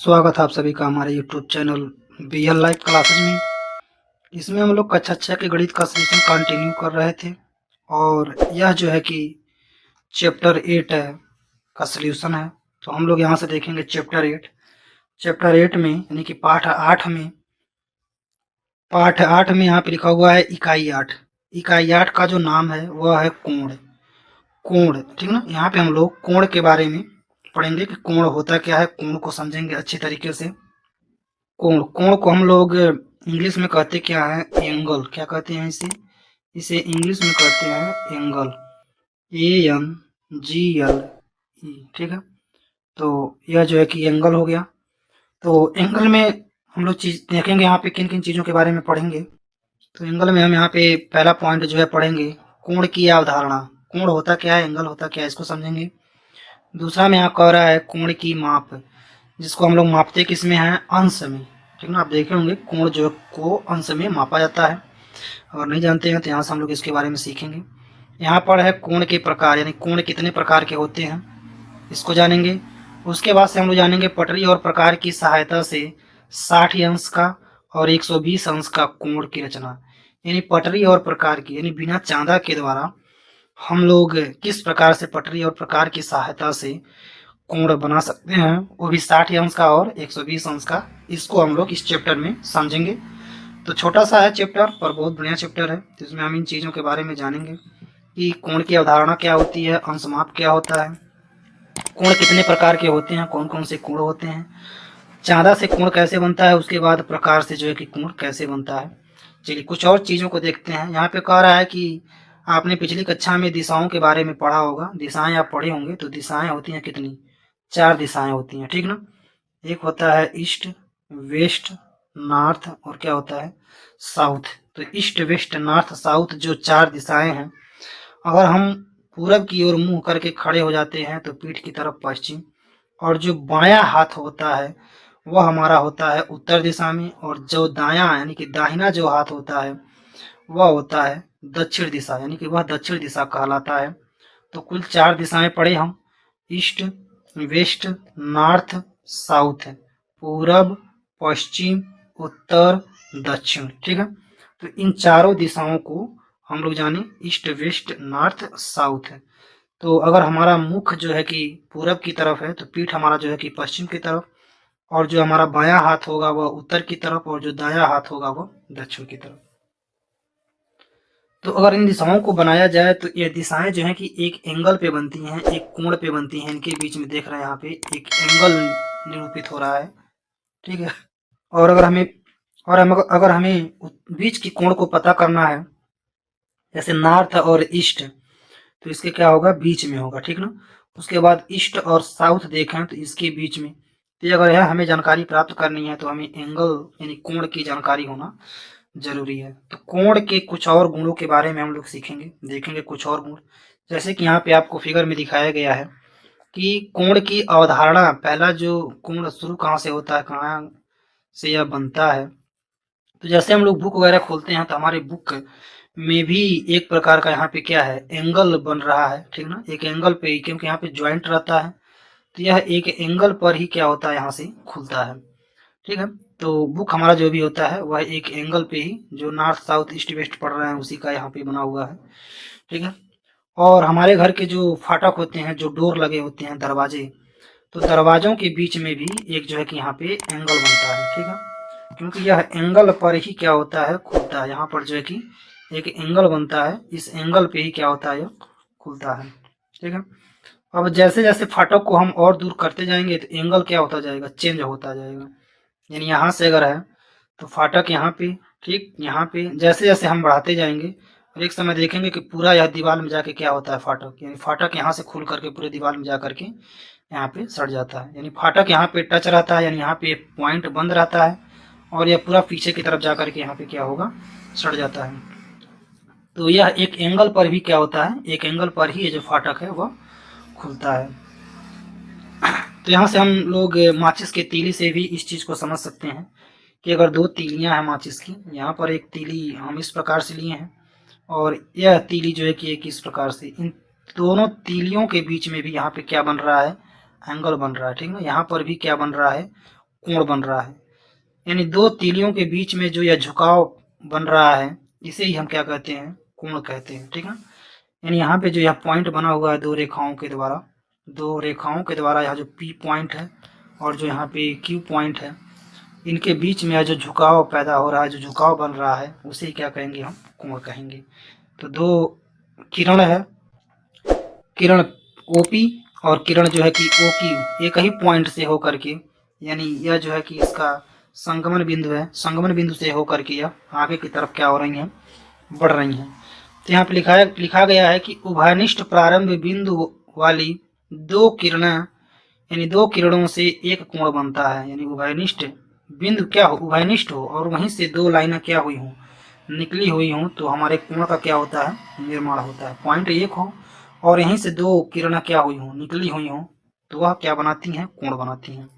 स्वागत है आप सभी का हमारे YouTube channel BL live classes में। इसमें हम लोग कक्षा 6 के गणित का सॉल्यूशन कंटिन्यू कर रहे थे और यह जो है कि चैप्टर 8 है का सॉल्यूशन है। तो हम लोग यहाँ से देखेंगे चैप्टर 8 में यानी कि पाठ 8 में यहाँ पे लिखा हुआ है इकाई 8 का जो नाम है वह है कोण। ठीक ना। यहाँ पे हम लोग कोण के बारे में पढ़ेंगे कि कोण होता क्या है, कोण को समझेंगे अच्छी तरीके से। कोण को हम लोग इंग्लिश में कहते क्या है, एंगल। क्या कहते हैं इसे इंग्लिश में कहते हैं एंगल, ANGLE। ठीक है। तो यह जो है कि एंगल हो गया। तो एंगल में हम लोग चीज देखेंगे यहाँ पे किन किन चीजों के बारे में पढ़ेंगे। तो एंगल में हम यहाँ पे पहला पॉइंट जो है पढ़ेंगे कोण की अवधारणा। कोण होता क्या है, एंगल होता क्या है, इसको समझेंगे। दूसरा में यहाँ कह रहा है कोण की माप, जिसको हम लोग मापते किस में है, अंश में। ठीक ना। आप देखे होंगे कोण जो को अंश में मापा जाता है। अगर नहीं जानते हैं तो यहाँ से हम लोग इसके बारे में सीखेंगे। यहाँ पर है कोण के प्रकार, यानी कोण कितने प्रकार के होते हैं, इसको जानेंगे। उसके बाद से हम लोग जानेंगे पटरी और प्रकार की सहायता से 60 अंश का और 120 अंश का कोण की रचना। यानी पटरी और प्रकार की, यानी बिना चांदा के द्वारा हम लोग किस प्रकार से पटरी और प्रकार की सहायता से कोण बना सकते हैं, वो भी 60 अंश का और 120 अंश का। इसको हम लोग इस चैप्टर में समझेंगे। तो छोटा सा है चैप्टर पर बहुत बढ़िया चैप्टर है। तो इसमें हम इन चीज़ों के बारे में जानेंगे कि कोण की अवधारणा क्या होती है, अंश माप क्या होता है, कोण कितने प्रकार के होते हैं, कौन कौन से कोण होते हैं, चांदा से कोण कैसे बनता है, उसके बाद प्रकार से जो है कि कोण कैसे बनता है। चलिए कुछ और चीज़ों को देखते हैं। यहाँ पे कह रहा है कि आपने पिछली कक्षा में दिशाओं के बारे में पढ़ा होगा, दिशाएं आप पढ़े होंगे। तो दिशाएं होती हैं कितनी, 4 दिशाएं होती हैं। ठीक ना। एक होता है ईस्ट, वेस्ट, नॉर्थ और क्या होता है, साउथ। तो ईस्ट, वेस्ट, नॉर्थ, साउथ जो 4 दिशाएं हैं, अगर हम पूरब की ओर मुंह करके खड़े हो जाते हैं तो पीठ की तरफ पश्चिम, और जो बायां हाथ होता है वह हमारा होता है उत्तर दिशा में, और जो दायां यानी कि दाहिना जो हाथ होता है वह होता है दक्षिण दिशा, यानी कि वह दक्षिण दिशा कहलाता है। तो कुल 4 दिशाएं पढ़े हम, ईस्ट, वेस्ट, नॉर्थ, साउथ, पूरब, पश्चिम, उत्तर, दक्षिण। ठीक है। तो इन चारों दिशाओं को हम लोग जाने, ईस्ट, वेस्ट, नॉर्थ, साउथ। तो अगर हमारा मुख जो है कि पूरब की तरफ है तो पीठ हमारा जो है कि पश्चिम की तरफ, और जो हमारा बायां हाथ होगा वह उत्तर की तरफ, और जो दायां हाथ होगा वह दक्षिण की तरफ। तो अगर इन दिशाओं को बनाया जाए तो ये दिशाएं जो है कि एक एंगल पे बनती हैं, एक कोण पे बनती हैं। इनके बीच में देख रहे हैं यहाँ पे एक एंगल निरूपित हो रहा है। ठीक है। और अगर हमें बीच की कोण को पता करना है, जैसे नॉर्थ और ईस्ट, तो इसके क्या होगा, बीच में होगा। ठीक ना। उसके बाद ईस्ट और साउथ देखें तो इसके बीच में। तो अगर यह हमें जानकारी प्राप्त करनी है तो हमें एंगल यानी कोण की जानकारी होना जरूरी है। तो कोण के कुछ और गुणों के बारे में हम लोग सीखेंगे, देखेंगे कुछ और गुण। जैसे कि यहाँ पे आपको फिगर में दिखाया गया है कि कोण की अवधारणा, पहला जो कोण शुरू कहाँ से होता है, कहाँ से यह बनता है। तो जैसे हम लोग बुक वगैरह खोलते हैं तो हमारे बुक में भी एक प्रकार का यहाँ पे क्या है, एंगल बन रहा है। ठीक ना। एक एंगल पे, क्योंकि यहाँ पे ज्वाइंट रहता है तो यह एक एंगल पर ही क्या होता है, यहाँ से खुलता है। ठीक है। तो बुक हमारा जो भी होता है वह एक एंगल पे ही, जो नॉर्थ साउथ ईस्ट वेस्ट पढ़ रहे हैं उसी का यहाँ पे बना हुआ है। ठीक है। और हमारे घर के जो फाटक होते हैं, जो डोर लगे होते हैं, दरवाजे, तो दरवाजों के बीच में भी एक जो है कि यहाँ पे एंगल बनता है। ठीक है। क्योंकि यह एंगल पर ही क्या होता है, खुलता है। यहाँ पर जो है कि एक एंगल बनता है, इस एंगल पे ही क्या होता है, यह खुलता है। ठीक है। अब जैसे जैसे फाटक को हम और दूर करते जाएंगे तो एंगल क्या होता जाएगा, चेंज होता जाएगा। यानी यहाँ से अगर है तो फाटक यहाँ पे, ठीक यहाँ पे, जैसे जैसे हम बढ़ाते जाएंगे और एक समय देखेंगे कि पूरा यह दीवार में जाके क्या होता है, फाटक, यानी फाटक यहाँ से खुल करके पूरे दीवार में जा करके यहाँ पे सट जाता है। यानी फाटक यहाँ पे टच रहता है, यानी यहाँ पे पॉइंट बंद रहता है, और यह पूरा पीछे की तरफ जा करके यहाँ पे क्या होगा, सट जाता है। तो यह एक एंगल पर भी क्या होता है, एक एंगल पर ही ये जो फाटक है वह खुलता है। तो यहाँ से हम लोग माचिस के तीली से भी इस चीज को समझ सकते हैं कि अगर 2 तीलियां हैं माचिस की, यहाँ पर एक तीली हम इस प्रकार से लिए हैं और यह तीली जो है कि एक इस प्रकार से, इन दोनों तीलियों के बीच में भी यहाँ पे क्या बन रहा है, एंगल बन रहा है। ठीक है। यहाँ पर भी क्या बन रहा है, कोण बन रहा है, यानी दो तीलियों के बीच में जो यह झुकाव बन रहा है इसे ही हम क्या कहते हैं, कोण कहते हैं। ठीक है, यानी यहाँ पे जो यह पॉइंट बना हुआ है दो रेखाओं के द्वारा यह जो P पॉइंट है और जो यहाँ पे Q पॉइंट है, इनके बीच में यह जो झुकाव पैदा हो रहा है, जो झुकाव बन रहा है, उसे क्या कहेंगे, हम कोण कहेंगे। तो दो किरण है, किरण OP और किरण जो है कि OQ, एक ही पॉइंट से होकर के, यानी यह जो है कि इसका संगमन बिंदु है, संगमन बिंदु से होकर के यह आगे की तरफ क्या हो रही हैं, बढ़ रही हैं। तो यहाँ पे लिखा गया है कि उभयनिष्ठ प्रारंभ बिंदु वाली दो किरणें, यानी दो किरणों से एक कोण बनता है, यानी उभयनिष्ठ बिंदु क्या हो, उभयनिष्ठ हो और वहीं से दो लाइनें क्या हुई हों, निकली हुई हों, तो हमारे कोण का क्या होता है, निर्माण होता है। पॉइंट एक हो और यहीं से दो किरणें क्या हुई हों, निकली हुई हों, तो वह क्या बनाती हैं, कोण बनाती हैं।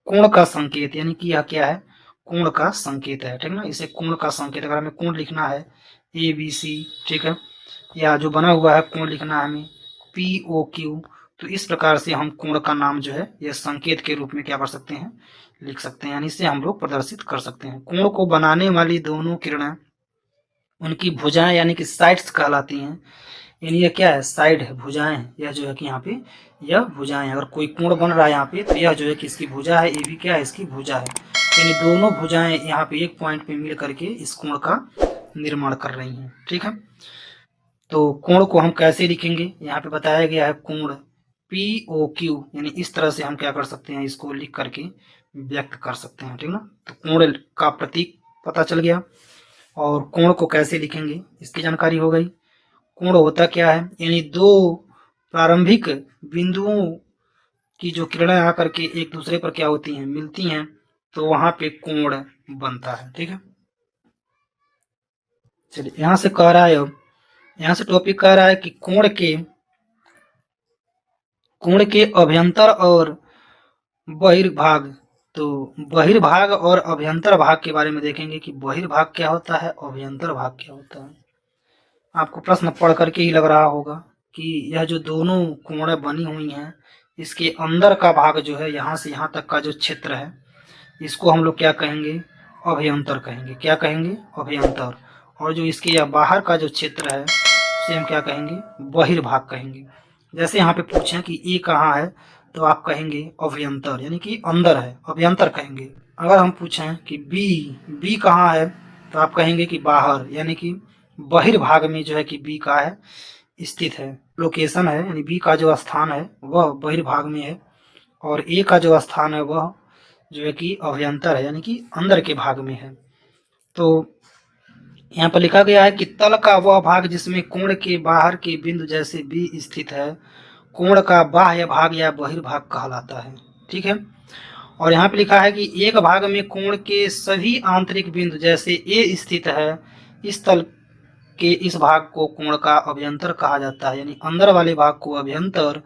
कोण का संकेत, यानी कि यह क्या है, कोण का संकेत है। ठीक है ना, इसे कोण का संकेत, अगर हमें कोण लिखना है ABC, ठीक है, या जो बना हुआ है कोण लिखना है हमें POQ, तो इस प्रकार से हम कोण का नाम जो है यह संकेत के रूप में क्या कर सकते हैं, लिख सकते हैं, यानी इसे हम लोग प्रदर्शित कर सकते हैं। कोण को बनाने वाली दोनों किरणें उनकी भुजाएं यानी कि साइड्स कहलाती हैं, यानी यह क्या है, साइड है, भुजाएं हैं। यह जो है कि यहाँ पे यह भुजाएं हैं, अगर कोई कोण बन रहा है यहाँ पे तो यह जो है कि इसकी भुजा है, ये भी क्या है, इसकी भुजा है, यानी दोनों भुजाएं यहाँ पे एक पॉइंट पे मिल करके इस कोण का निर्माण कर रही हैं। ठीक है, तो कोण को हम कैसे लिखेंगे, यहाँ पे बताया गया है कोण POQ, यानी इस तरह से हम क्या कर सकते हैं, इसको लिख करके व्यक्त कर सकते हैं। ठीक है ना, तो कोण का प्रतीक पता चल गया और कोण को कैसे लिखेंगे इसकी जानकारी हो गई। कोण होता क्या है, यानी दो प्रारंभिक बिंदुओं की जो किरणें आकर के एक दूसरे पर क्या होती हैं, मिलती हैं, तो वहां पे कोण बनता है। ठीक है, चलिए यहां से कह रहा है, अब यहां से टॉपिक कह रहा है कि कोण के अभ्यंतर और बहिर्भाग। तो बहिर्भाग और अभ्यंतर भाग के बारे में देखेंगे कि बहिर्भाग क्या होता है, अभ्यंतर भाग क्या होता है। आपको प्रश्न पढ़ करके ही लग रहा होगा कि यह जो दोनों कोणें बनी हुई हैं, इसके अंदर का भाग जो है, यहाँ से यहाँ तक का जो क्षेत्र है, इसको हम लोग क्या कहेंगे, अभ्यंतर कहेंगे। क्या कहेंगे, अभ्यंतर। और जो इसके या बाहर का जो क्षेत्र है उसे हम क्या कहेंगे, बहिर्भाग कहेंगे। जैसे यहाँ पे पूछें कि ए कहाँ है, तो आप कहेंगे अभ्यंतर, यानी कि अंदर है, अभ्यंतर कहेंगे। अगर हम पूछें कि बी कहाँ है, तो आप कहेंगे कि बाहर, यानी कि बहिर्भाग में जो है कि बी का है स्थित है, लोकेशन है, यानी बी का जो स्थान है वह बहिर्भाग में है और ए का जो स्थान है वह जो है कि अभ्यंतर है, यानी कि अंदर के भाग में है। तो यहाँ पर लिखा गया है कि तल का वह भाग जिसमें कोण के बाहर के बिंदु जैसे बी स्थित है, कोण का बाह्य भाग या बहिर्भाग कहलाता है। ठीक है, और यहाँ पे लिखा है कि एक भाग में कोण के सभी आंतरिक बिंदु जैसे ए स्थित है, इस तल के इस भाग को कोण का अभ्यंतर कहा जाता है, यानी अंदर वाले भाग को अभ्यंतर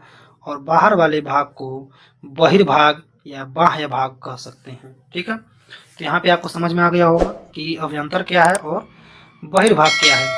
और बाहर वाले भाग को बहिर्भाग या बाह्य भाग कह सकते हैं। ठीक है, तो यहाँ पे आपको समझ में आ गया होगा कि अभ्यंतर क्या है और बहिर्भाग क्या है।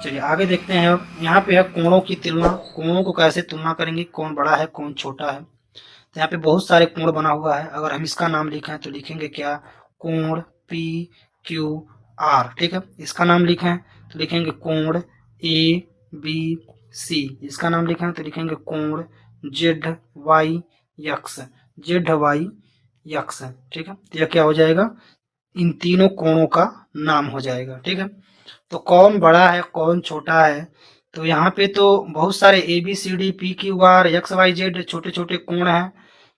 चलिए आगे देखते हैं। अब यहाँ पे है कोणों की तुलना, कोणों को कैसे तुलना करेंगे, कौन बड़ा है कौन छोटा है। तो यहाँ पे बहुत सारे कोण बना हुआ है, अगर हम इसका नाम लिखें तो लिखेंगे क्या, कोण PQR। ठीक है, इसका नाम लिखें तो लिखेंगे कोण ABC, इसका नाम लिखें तो लिखेंगे कोण ZYX, ZYX। ठीक है, तो यह क्या हो जाएगा, इन तीनों कोणों का नाम हो जाएगा। ठीक है, तो कौन बड़ा है कौन छोटा है, तो यहाँ पे तो बहुत सारे ABCD PQR XYZ छोटे छोटे कोण हैं,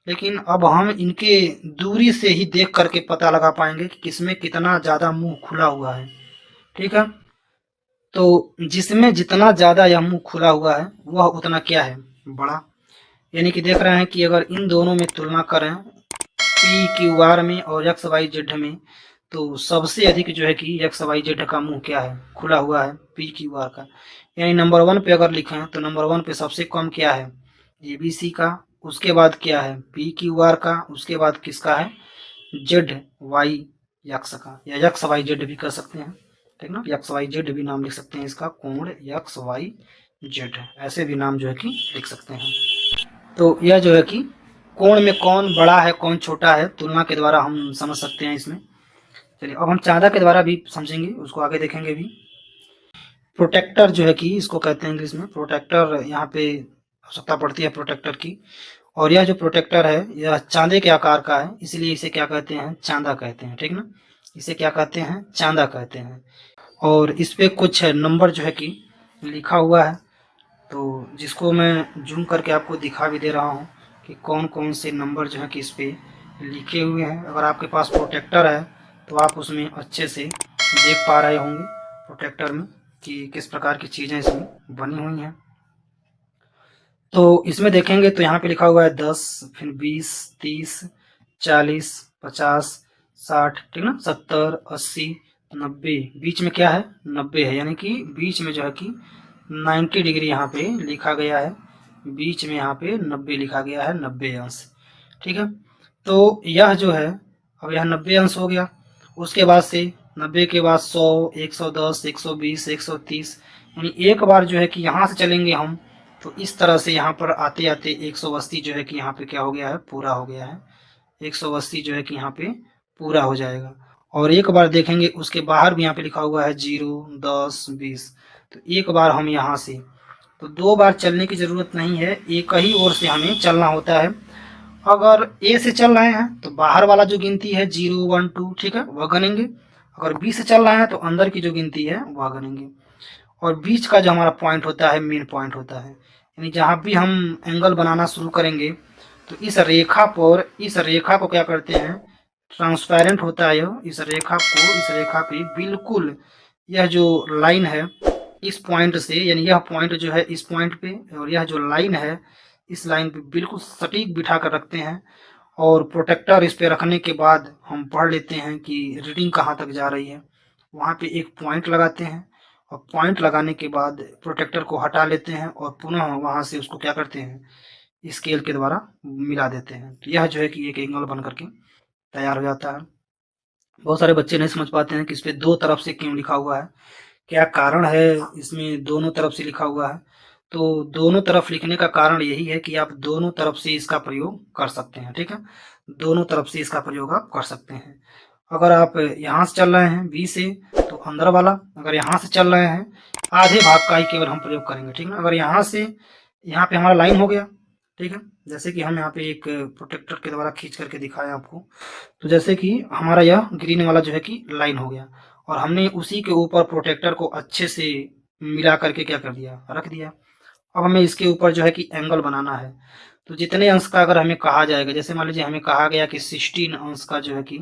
लेकिन अब हम इनके दूरी से ही देख करके पता लगा पाएंगे कि किसमें कितना ज्यादा मुंह खुला हुआ है। ठीक है, तो जिसमें जितना ज्यादा यह मुंह खुला हुआ है वह उतना क्या है, बड़ा। यानी कि देख रहे हैं कि अगर इन दोनों में तुलना करें PQR में और XYZ में, तो सबसे अधिक जो है कि XYZ का मुंह क्या है, खुला हुआ है PQR का। यानी नंबर 1 पे अगर लिखें तो नंबर 1 पे सबसे कम क्या है, ABC का, उसके बाद क्या है PQR का, उसके बाद किसका है ZYX का, या XYZ भी कर सकते हैं। ठीक ना, XYZ भी नाम लिख सकते हैं इसका, कोण XYZ, ऐसे भी नाम जो है कि लिख सकते हैं। तो यह जो है कि कोण में कौन बड़ा है कौन छोटा है तुलना के द्वारा हम समझ सकते हैं इसमें। चलिए अब हम चांदा के द्वारा भी समझेंगे, उसको आगे देखेंगे भी। प्रोटेक्टर जो है कि इसको कहते हैं इंग्लिश में प्रोटेक्टर, यहाँ पे आवश्यकता पड़ती है प्रोटेक्टर की। और यह जो प्रोटेक्टर है यह चांदे के आकार का है, इसलिए इसे क्या कहते हैं, चांदा कहते हैं, ठीक ना। इसे क्या कहते हैं, चांदा कहते हैं। और इस पे कुछ नंबर जो है कि लिखा हुआ है, तो जिसको मैं जूम करके आपको दिखा भी दे रहा हूँ कि कौन कौन से नंबर जो है कि इस पे लिखे हुए हैं। अगर आपके पास प्रोटेक्टर है तो आप उसमें अच्छे से देख पा रहे होंगे प्रोटेक्टर में कि किस प्रकार की चीज़ें इसमें बनी हुई हैं। तो इसमें देखेंगे तो यहाँ पे लिखा हुआ है 10, फिर 20, 30, 40, 50, 60, ठीक ना, 70, 80, 90। बीच में क्या है, 90 है, यानी कि बीच में जो है कि 90 डिग्री यहाँ पे लिखा गया है। बीच में यहाँ पे 90 लिखा गया है, 90 अंश, ठीक है। तो यह जो है, अब यह 90 अंश हो गया। उसके बाद से 90 के बाद 100, 110, 120, 130, यानी एक बार जो है कि यहाँ से चलेंगे हम तो इस तरह से यहाँ पर आते आते 180 जो है कि यहाँ पे क्या हो गया है, पूरा हो गया है। 180 जो है कि यहाँ पे पूरा हो जाएगा। और एक बार देखेंगे उसके बाहर भी यहाँ पे लिखा हुआ है 0, 10, 20। तो एक बार हम यहाँ से, तो दो बार चलने की जरूरत नहीं है, एक ही ओर से हमें चलना होता है। अगर ए से चल रहे हैं तो बाहर वाला जो गिनती है 0, 1, 2, ठीक है, वह गनेंगे। अगर बी से चल रहे हैं तो अंदर की जो गिनती है वह गनेंगे। और बीच का जो हमारा पॉइंट होता है मेन पॉइंट होता है, यानी जहाँ भी हम एंगल बनाना शुरू करेंगे तो इस रेखा पर, इस रेखा को क्या करते हैं, ट्रांसपेरेंट होता है यह, इस रेखा को, इस रेखा पे बिल्कुल यह जो लाइन है इस पॉइंट से, यानी यह पॉइंट जो है इस पॉइंट पे और यह जो लाइन है इस लाइन पे बिल्कुल सटीक बिठा कर रखते हैं। और प्रोटेक्टर इस पे रखने के बाद हम पढ़ लेते हैं कि रीडिंग कहाँ तक जा रही है। वहाँ पे एक पॉइंट लगाते हैं और पॉइंट लगाने के बाद प्रोटेक्टर को हटा लेते हैं और पुनः वहाँ से उसको क्या करते हैं, स्केल के द्वारा मिला देते हैं। तो यह जो है कि एक एंगल बन करके तैयार हो जाता है। बहुत सारे बच्चे नहीं समझ पाते हैं कि इस पे दो तरफ से क्यों लिखा हुआ है, क्या कारण है इसमें दोनों तरफ से लिखा हुआ है। तो दोनों तरफ लिखने का कारण यही है कि आप दोनों तरफ से इसका प्रयोग कर सकते हैं, ठीक है, दोनों तरफ से इसका प्रयोग आप कर सकते हैं। अगर आप यहाँ से चल रहे हैं बी से तो अंदर वाला, अगर यहाँ से चल रहे हैं आधे भाग का ही केवल हम प्रयोग करेंगे, ठीक है। अगर यहाँ से यहाँ पे हमारा लाइन हो गया, ठीक है, जैसे कि हम यहाँ पे एक प्रोटेक्टर के द्वारा खींच करके दिखाएं आपको, तो जैसे कि हमारा यह ग्रीन वाला जो है कि लाइन हो गया और हमने उसी के ऊपर प्रोटेक्टर को अच्छे से मिला करके क्या कर दिया, रख दिया। अब हमें इसके ऊपर जो है कि एंगल बनाना है। तो जितने अंश का अगर हमें कहा जाएगा, जैसे मान लीजिए हमें कहा गया कि 16 अंश का जो है कि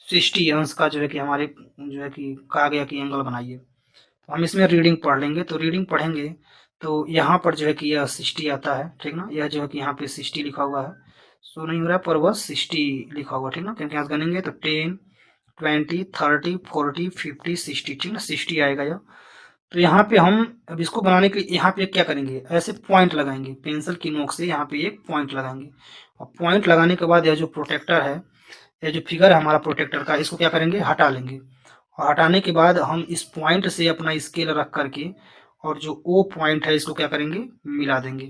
60 अंश का जो है कि हमारे जो है कि कहा गया कि एंगल बनाइए, तो हम इसमें रीडिंग पढ़ लेंगे। तो रीडिंग पढ़ेंगे तो यहाँ पर जो है कि यह 60 आता है, ठीक ना, यह जो है कि यहाँ पे 60 लिखा हुआ है, शो नहीं हो रहा है पर वह 60 लिखा हुआ, ठीक ना, क्योंकि यहाँ से गनेंगे तो 10, 20, 30, 40, 50, 60, ठीक ना, 60 आएगा यह। तो यहाँ पे हम अब इसको बनाने के लिए यहाँ पे क्या करेंगे, ऐसे पॉइंट लगाएंगे, पेंसिल की नोक से यहाँ पे एक पॉइंट लगाएंगे। और पॉइंट लगाने के बाद यह जो प्रोटेक्टर है, यह जो फिगर है हमारा प्रोटेक्टर का, इसको क्या करेंगे, हटा लेंगे। और हटाने के बाद हम इस पॉइंट से अपना स्केल रख करके और जो ओ पॉइंट है इसको क्या करेंगे, मिला देंगे।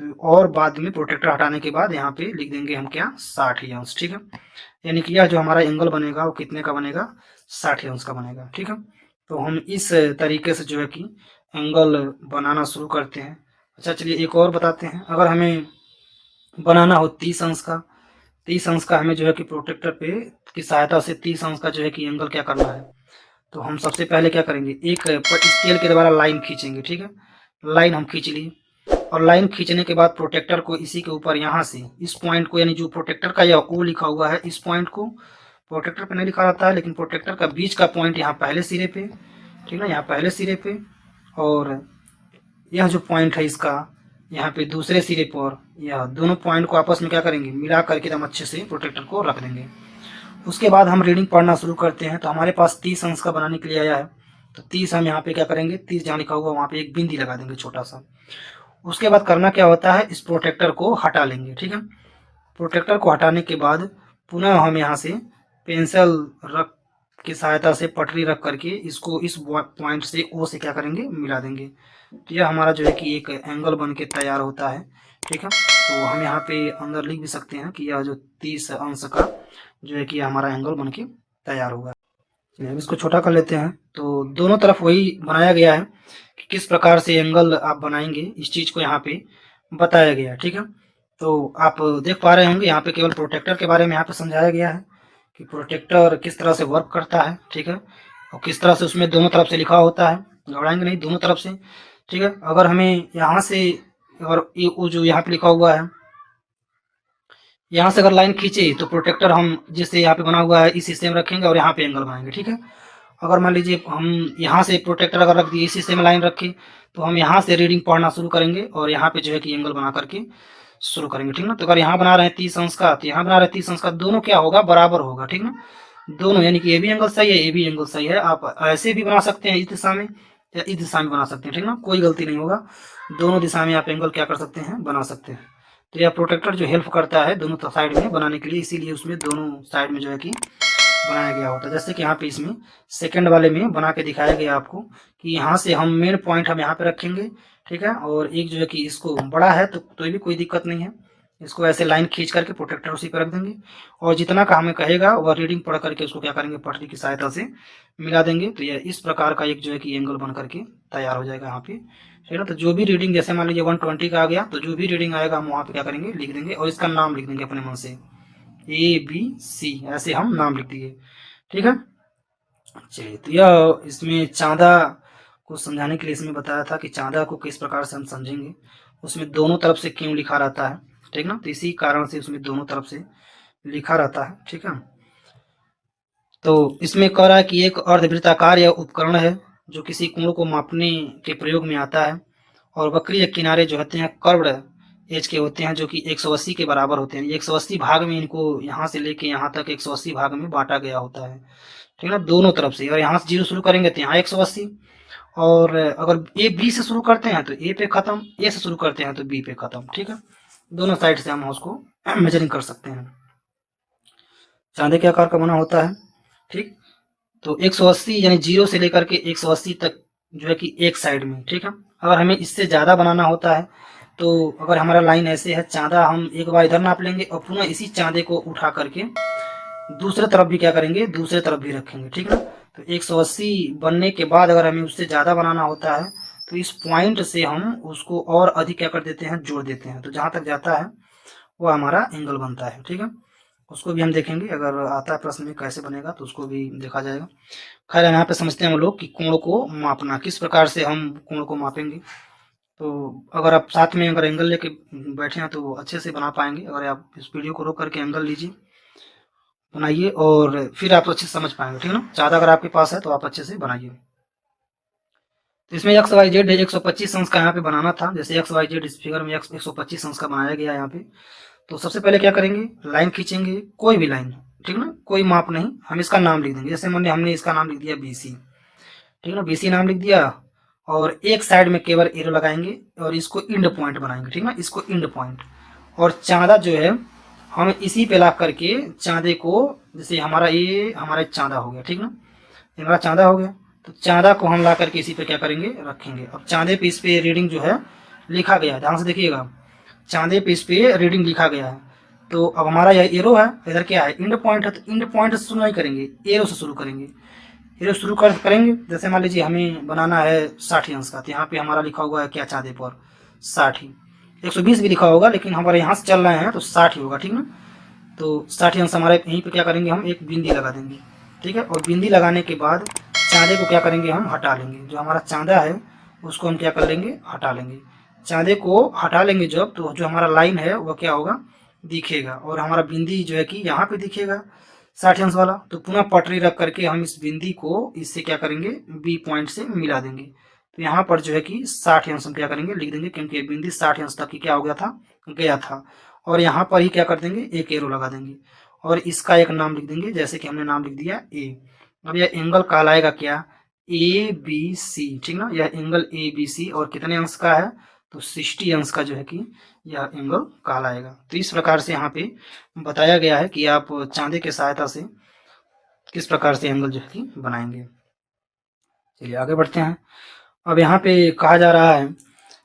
तो और बाद में प्रोटेक्टर हटाने के बाद यहाँ पे लिख देंगे हम क्या, 60 अंश, ठीक है। यानी कि यह जो हमारा एंगल बनेगा वो कितने का बनेगा, 60 अंश का बनेगा, ठीक है। तो हम इस तरीके से जो है कि एंगल बनाना शुरू करते हैं। अच्छा चलिए एक और बताते हैं, अगर हमें बनाना हो 30 अंश का, 30 अंश का हमें जो है कि प्रोटेक्टर पे की सहायता से 30 अंश का जो है कि एंगल क्या करना है, तो हम सबसे पहले क्या करेंगे, एक स्केल के द्वारा लाइन खींचेंगे, ठीक है। लाइन हम खींच लिए और लाइन खींचने के बाद प्रोटेक्टर को इसी के ऊपर यहाँ से इस पॉइंट को, यानी जो प्रोटेक्टर का यह ओ लिखा हुआ है, इस पॉइंट को प्रोटेक्टर पे नहीं लिखा रहता है लेकिन प्रोटेक्टर का बीच का पॉइंट यहाँ पहले सिरे पे, ठीक है, यहाँ पहले सिरे पे, और यह जो पॉइंट है इसका यहाँ पे दूसरे सिरे पर, यह दोनों पॉइंट को आपस में क्या करेंगे, मिला करके एकदम अच्छे से प्रोटेक्टर को रख देंगे। उसके बाद हम रीडिंग पढ़ना शुरू करते हैं। तो हमारे पास 30 अंश का बनाने के लिए आया है, तो 30 हम यहाँ पे क्या करेंगे, 30 जहाँ लिखा हुआ वहाँ पे एक बिंदी लगा देंगे छोटा सा। उसके बाद करना क्या होता है, इस प्रोटेक्टर को हटा लेंगे, ठीक है। प्रोटेक्टर को हटाने के बाद पुनः हम यहाँ से पेंसिल रख की सहायता से पटरी रख करके इसको इस पॉइंट से ओ से क्या करेंगे, मिला देंगे। तो यह हमारा जो है कि एक एंगल बन के तैयार होता है, ठीक है। तो हम यहाँ पे अंदर लिख भी सकते हैं कि यह जो 30 अंश का जो है कि हमारा एंगल बन के तैयार होगा। चलिए अब इसको छोटा कर लेते हैं। तो दोनों तरफ वही बनाया गया है कि किस प्रकार से एंगल आप बनाएंगे, इस चीज को यहाँ पे बताया गया है। ठीक है, तो आप देख पा रहे होंगे यहाँ पे केवल प्रोटेक्टर के बारे में यहाँ पे समझाया गया है कि प्रोटेक्टर किस तरह से वर्क करता है। ठीक है, और किस तरह से उसमें दोनों तरफ से लिखा होता है, घबराएंगे नहीं, दोनों तरफ से। ठीक है, अगर हमें यहाँ से अगर वो जो यहाँ पे लिखा हुआ है, यहाँ से अगर लाइन खींचे तो प्रोटेक्टर हम जैसे यहाँ पे बना हुआ है इस हिस्से में रखेंगे और यहाँ पे एंगल बनाएंगे। ठीक है, अगर मान लीजिए हम यहाँ से प्रोटेक्टर अगर रख दिए, इस हिस्से में लाइन रखे, तो हम यहाँ से रीडिंग पढ़ना शुरू करेंगे और यहाँ पे जो है कि एंगल बना करके शुरू करेंगे। ठीक ना, तो अगर यहाँ बना रहे हैं 30 अंश का, तो यहाँ बना रहे हैं 30 अंश का, दोनों क्या होगा, बराबर होगा। ठीक ना, दोनों, यानी कि ये भी एंगल सही है, ये भी एंगल सही है। आप ऐसे भी बना सकते हैं इस दिशा में या इस दिशा में बना सकते हैं। ठीक ना, कोई गलती नहीं होगा, दोनों दिशा में आप एंगल क्या कर सकते हैं, बना सकते हैं। तो यह प्रोटेक्टर जो हेल्प करता है दोनों साइड में बनाने के लिए, इसीलिए उसमें दोनों साइड में जो है कि बनाया गया होता है। जैसे कि यहाँ पे इसमें सेकंड वाले में बना के दिखाया गया आपको कि यहाँ से हम मेन पॉइंट हम यहाँ पे रखेंगे। ठीक है, और एक जो है कि इसको बड़ा है तो भी कोई दिक्कत नहीं है, इसको ऐसे लाइन खींच करके प्रोटेक्टर उसी पे रख देंगे और जितना का हमें कहेगा वह रीडिंग पढ़ करके उसको क्या करेंगे, पटरी की सहायता से मिला देंगे। तो यह इस प्रकार का एक जो है कि एंगल बन करके तैयार हो जाएगा यहाँ पे। ठीक है ना, तो जो भी रीडिंग, जैसे मान लीजिए 120 का आ गया, तो जो भी रीडिंग आएगा हम वहाँ पे क्या करेंगे, लिख देंगे और इसका नाम लिख देंगे अपने मन से, ABC, ऐसे हम नाम लिख दिए। ठीक है, चलिए, तो यह इसमें चांदा को समझाने के लिए इसमें बताया था कि चांदा को किस प्रकार से हम समझेंगे, उसमें दोनों तरफ से क्यों लिखा रहता है। ठीक ना, तो इसी कारण से उसमें दोनों तरफ से लिखा रहता है। ठीक है, तो इसमें कह रहा है कि एक अर्धवृत्ताकार यह उपकरण है जो किसी कोण को मापने के प्रयोग में आता है और वक्री या किनारे जो होते हैं कर्व्ड एज के होते हैं जो कि 180 के बराबर होते हैं। 180 भाग में इनको यहाँ से लेके यहाँ तक 180 भाग में बांटा गया होता है। ठीक है ना, दोनों तरफ से। और यहाँ से 0 शुरू करेंगे तो यहाँ 180, और अगर ए बी से शुरू करते हैं तो ए पे खत्म, ए से शुरू करते हैं तो बी पे खत्म। ठीक है, दोनों साइड से हम उसको मेजरिंग कर सकते हैं। चांदे के आकार का बना होता है। ठीक, तो 180 यानी 0 से लेकर के 180 तक जो है कि एक साइड में। ठीक है, अगर हमें इससे ज़्यादा बनाना होता है तो अगर हमारा लाइन ऐसे है, चांदा हम एक बार इधर नाप लेंगे और पुनः इसी चांदे को उठा करके दूसरे तरफ भी क्या करेंगे, दूसरे तरफ भी रखेंगे। ठीक है, तो 180 बनने के बाद अगर हमें उससे ज़्यादा बनाना होता है तो इस पॉइंट से हम उसको और अधिक क्या कर देते हैं, जोड़ देते हैं। तो जहाँ तक जाता है वो हमारा एंगल बनता है। ठीक है, उसको भी हम देखेंगे, अगर आता है प्रश्न में कैसे बनेगा तो उसको भी देखा जाएगा। खैर यहाँ पे समझते हैं हम लोग कि कोण को मापना, किस प्रकार से हम कोण को मापेंगे। तो अगर आप साथ में अगर एंगल लेके बैठे हैं तो अच्छे से बना पाएंगे। अगर आप इस वीडियो को रोक करके एंगल लीजिए, बनाइए और फिर आप अच्छे से समझ पाएंगे। ठीक है ना, ज़्यादा अगर आपके पास है तो आप अच्छे से बनाइए। तो इसमें एक्स वाई जेड 125 अंश का यहाँ पे बनाना था। जैसे एक्स वाई जेड इस फिगर में 125 अंश का बनाया गया यहाँ पे। तो सबसे पहले क्या करेंगे, लाइन खींचेंगे, कोई भी लाइन। ठीक ना, कोई माप नहीं, हम इसका नाम लिख देंगे। जैसे मान हमने इसका नाम लिख दिया BC। ठीक ना, BC नाम लिख दिया और एक साइड में केवल एरो लगाएंगे और इसको इंड पॉइंट बनाएंगे। ठीक ना, इसको इंड पॉइंट, और चांदा जो है हम इसी पे ला करके चांदे को, जैसे ये हमारा चांदा हो गया। ठीक ना, ये हमारा चांदा हो गया, तो चांदा को हम ला करके इसी पे क्या करेंगे, रखेंगे। अब चांदे पे इस पे रीडिंग जो है लिखा गया है, ध्यान से देखिएगा, चांदे पे इस पे रीडिंग लिखा गया है। तो अब हमारा यह एरो है, इधर क्या है, इंड पॉइंट है, तो इंड पॉइंट से शुरू नहीं करेंगे, एरो से शुरू करेंगे। एरो शुरू करेंगे, जैसे मान लीजिए हमें बनाना है 60 अंश का, तो यहाँ पे हमारा लिखा हुआ है क्या, चांदे पर 60। 120 भी लिखा होगा लेकिन हमारे यहाँ से चल रहे हैं तो 60 ही होगा। ठीक ना, तो 60 अंश हमारे यहीं पे क्या करेंगे, हम एक बिंदी लगा देंगे। ठीक है, और बिंदी लगाने के बाद चांदे को क्या करेंगे, हम हटा लेंगे। जो हमारा चांदा है उसको हम क्या कर लेंगे, हटा लेंगे। चांदे को हटा लेंगे जब, तो जो हमारा लाइन है वह क्या होगा, दिखेगा, और हमारा बिंदी जो है कि यहाँ पे दिखेगा 60 अंश वाला। तो पुनः पटरी रख करके हम इस बिंदी को इससे क्या करेंगे, B पॉइंट से मिला देंगे। तो यहाँ पर जो है कि 60 अंश हम क्या करेंगे, लिख देंगे, क्योंकि बिंदी 60 अंश तक की क्या हो गया था। और यहाँ पर ही क्या कर देंगे, एक एरो लगा देंगे और इसका एक नाम लिख देंगे, जैसे कि हमने नाम लिख दिया A। अब यह एंगल कहलाएगा क्या, ABC। ठीक ना, यह एंगल ABC और कितने अंश का है, तो 60 अंश का जो है कि यह एंगल कहलाएगा। तो इस प्रकार से यहाँ पे बताया गया है कि आप चांदे के सहायता से किस प्रकार से एंगल जो है कि बनाएंगे। चलिए आगे बढ़ते हैं। अब यहाँ पे कहा जा रहा है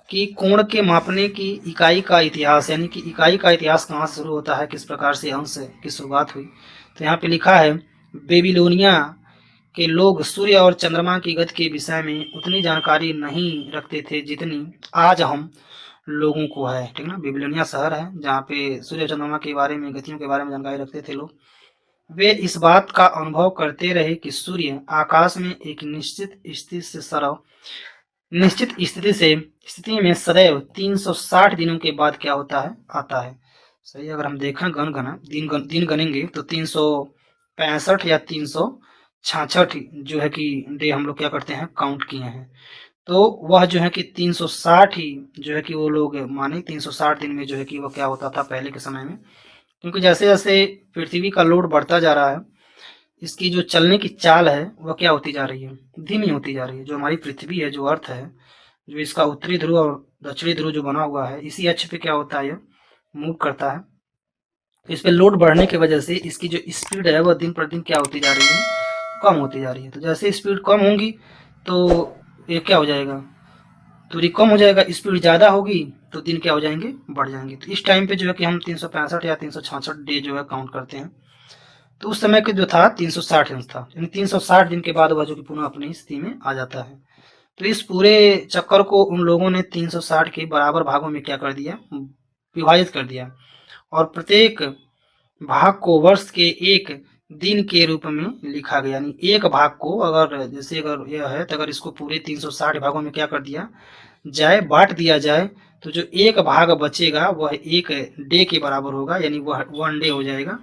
कि कोण के मापने की इकाई का इतिहास, यानी कि इकाई का इतिहास कहाँ से शुरू होता है, किस प्रकार से अंश की शुरुआत हुई। तो यहाँ पे लिखा है, बेबीलोनिया के लोग सूर्य और चंद्रमा की गति के विषय में उतनी जानकारी नहीं रखते थे जितनी आज हम लोगों को है। ठीक ना, बेबीलोनिया शहर है जहाँ पे सूर्य चंद्रमा के बारे में, गतियों के बारे में जानकारी रखते थे लोग। वे इस बात का अनुभव करते रहे कि सूर्य आकाश में एक निश्चित स्थिति में सदैव 360 दिनों के बाद क्या होता है, आता है। सही, अगर हम देखें दिन गनेंगे तो 365 या 366 जो है कि डे हम लोग क्या करते हैं, काउंट किए हैं। तो वह जो है कि 360 ही जो है कि वो लोग माने 360 दिन में जो है कि वह क्या होता था पहले के समय में। क्योंकि जैसे जैसे पृथ्वी का लोड बढ़ता जा रहा है, इसकी जो चलने की चाल है वह क्या होती जा रही है, धीमी होती जा रही है। जो हमारी पृथ्वी है, जो अर्थ है, जो इसका उत्तरी ध्रुव और दक्षिणी ध्रुव जो बना हुआ है, इसी अक्ष पे क्या होता है, यह मूव करता है। तो इस पे लोड बढ़ने की वजह से इसकी जो स्पीड है वह दिन प्रतिदिन क्या होती जा रही है, कम होती जा रही है। तो जैसे स्पीड कम होगी तो ये क्या हो जाएगा, दूरी कम हो जाएगा। स्पीड ज़्यादा होगी तो दिन क्या हो जाएंगे, बढ़ जाएंगे। तो इस टाइम पे जो है कि हम 365 या 366 डे जो है काउंट करते हैं। तो उस समय के जो था 360 अंश था, यानी 360 दिन के बाद वह जो कि पुनः अपनी स्थिति में आ जाता है। तो इस पूरे चक्कर को उन लोगों ने 360 के बराबर भागों में क्या कर दिया, विभाजित कर दिया, और प्रत्येक भाग को वर्ष के एक दिन के रूप में लिखा गया। यानी एक भाग को अगर जैसे अगर यह है तो अगर इसको पूरे 360 भागों में क्या कर दिया जाए, बांट दिया जाए, तो जो एक भाग बचेगा वह एक डे के बराबर होगा, यानी वह 1 डे हो जाएगा।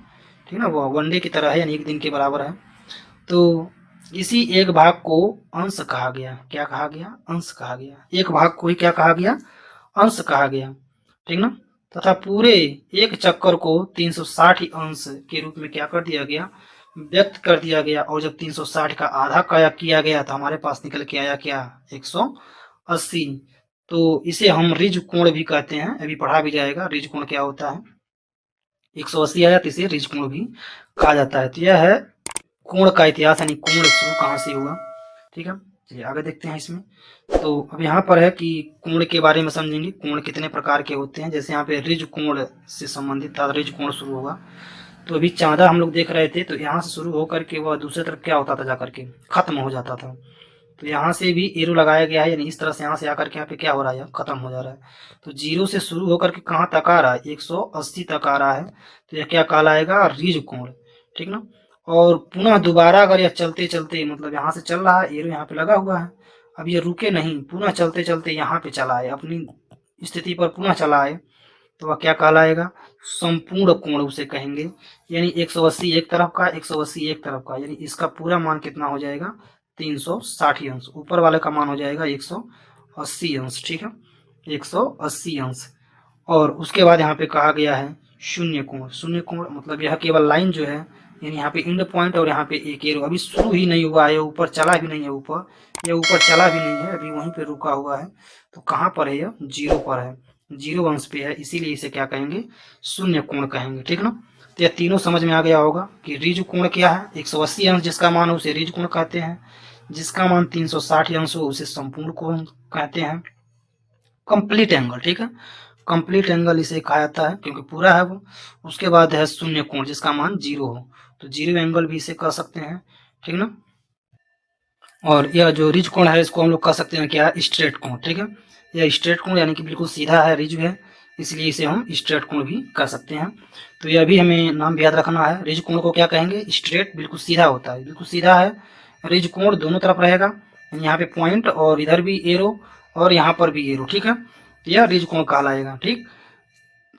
ठीक ना, वह 1 डे की तरह है, यानी एक दिन के बराबर है। तो इसी एक भाग को अंश कहा गया। क्या कहा गया, अंश कहा गया। एक भाग को ही क्या कहा गया, अंश कहा गया। ठीक ना, तथा पूरे एक चक्कर को 360 अंश के रूप में क्या कर दिया गया, व्यक्त कर दिया गया। और जब 360 का आधा किया गया तो हमारे पास निकल के आया क्या, 180। तो इसे हम रिज कोण भी कहते हैं, अभी पढ़ा भी जाएगा रिज कोण क्या होता है। 180 आया तो इसे रिज कोण भी कहा जाता है। तो यह है कोण का इतिहास, यानी कोण शुरू कहाँ से हुआ। ठीक है, चलिए आगे देखते हैं इसमें। तो अब यहाँ पर है कि कोण के बारे में समझेंगे, कोण कितने प्रकार के होते हैं। जैसे यहाँ पे रिज कोण से संबंधित था, रिज कोण शुरू होगा। तो अभी चांदा हम लोग देख रहे थे, तो यहाँ से शुरू होकर के वह दूसरे तरफ क्या होता था, जाकर के खत्म हो जाता था। तो यहाँ से भी एरो लगाया गया है, यानी इस तरह से यहाँ से आकर के यहाँ पे क्या हो रहा है, खत्म हो जा रहा है। तो 0 से शुरू होकर के कहाँ तक आ रहा है, 180 तक आ रहा है। तो यह क्या कहलाएगा, रिज कोण। ठीक ना, और पुनः दोबारा अगर यह चलते चलते, मतलब यहाँ से चल रहा है, एरो यहाँ पे लगा हुआ है, अब ये रुके नहीं, पुनः चलते चलते यहाँ पे चला है, अपनी स्थिति पर पुनः चला है, तो वह क्या कहलाएगा, संपूर्ण कोण उसे कहेंगे। यानी 180 एक तरफ का, 180 एक तरफ का, यानी इसका पूरा मान कितना हो जाएगा, 360 अंश। ऊपर वाले का मान हो जाएगा 180 अंश। ठीक है, 180 अंश। और उसके बाद यहाँ पे कहा गया है शून्य कोण। शून्य कोण मतलब यह केवल लाइन जो है, यानी यहाँ पे एंड पॉइंट और यहाँ पे एक एरो, अभी शुरू ही नहीं हुआ है, ऊपर चला भी नहीं है, यह ऊपर चला भी नहीं है, अभी वहीं पे रुका हुआ है। तो कहाँ पर है, यह 0 पर है, 0 अंश पे है, इसीलिए इसे क्या कहेंगे, शून्य कोण कहेंगे। ठीक ना, तो यह तीनों समझ में आ गया होगा कि रिज कोण क्या है। 180 अंश जिसका मान हो उसे रिज कोण कहते हैं, जिसका मान 360 अंश हो उसे संपूर्ण कोण कहते हैं। कंप्लीट एंगल, ठीक है, कंप्लीट एंगल इसे कहा जाता है क्योंकि पूरा है वो। उसके बाद है शून्य कोण जिसका मान 0 हो, तो 0 एंगल भी इसे कह सकते हैं। ठीक ना, और यह जो रिज कोण है इसको हम लोग कह सकते हैं क्या, स्ट्रेट कोण। ठीक है, यह स्ट्रेट कोण यानी कि बिल्कुल सीधा है, रिज है, इसलिए इसे हम स्ट्रेट कोण भी कह सकते हैं। तो यह भी हमें नाम भी याद रखना है। रिज कोण को क्या कहेंगे, स्ट्रेट, बिल्कुल सीधा होता है, बिल्कुल सीधा है। रिज कोण दोनों तरफ रहेगा, यहाँ पे पॉइंट और इधर भी एरो और यहाँ पर भी एरो। ठीक है, तो यह रिज कोण कहलाएगा। ठीक,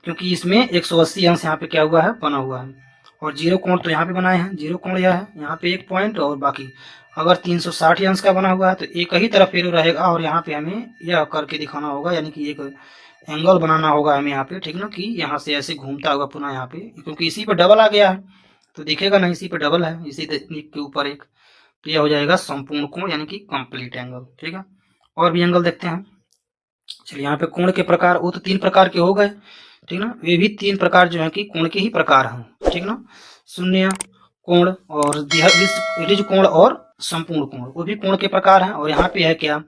क्योंकि इसमें 180 अंश यहाँ पे क्या हुआ है, बना हुआ है, और 0 कोण तो यहाँ पे बनाए हैं। 0 कोण यह है, यहाँ पे एक पॉइंट और बाकी। अगर 360 अंश का बना हुआ है तो एक ही तरफ एरो रहेगा, और यहाँ पे हमें यह करके दिखाना होगा, यानी कि एक एंगल बनाना होगा हमें यहाँ पे। ठीक ना, कि यहाँ से ऐसे घूमता हुआ पुनः यहाँ पे, क्योंकि इसी पे डबल आ गया है तो दिखेगा नहीं, इसी पे डबल है, इसी के ऊपर एक। तो यह हो जाएगा संपूर्ण कोण, यानी कि कंप्लीट एंगल। ठीक है, और भी एंगल देखते हैं। चलिए, यहाँ पे कोण के प्रकार, वो तो 3 प्रकार के हो गए। ठीक ना, ये भी 3 प्रकार जो है कि कोण के ही प्रकार हैं। ठीक ना, शून्य कोण और रिज कोण और संपूर्ण कोण, वो भी कोण के प्रकार हैं। और यहाँ पे है क्या,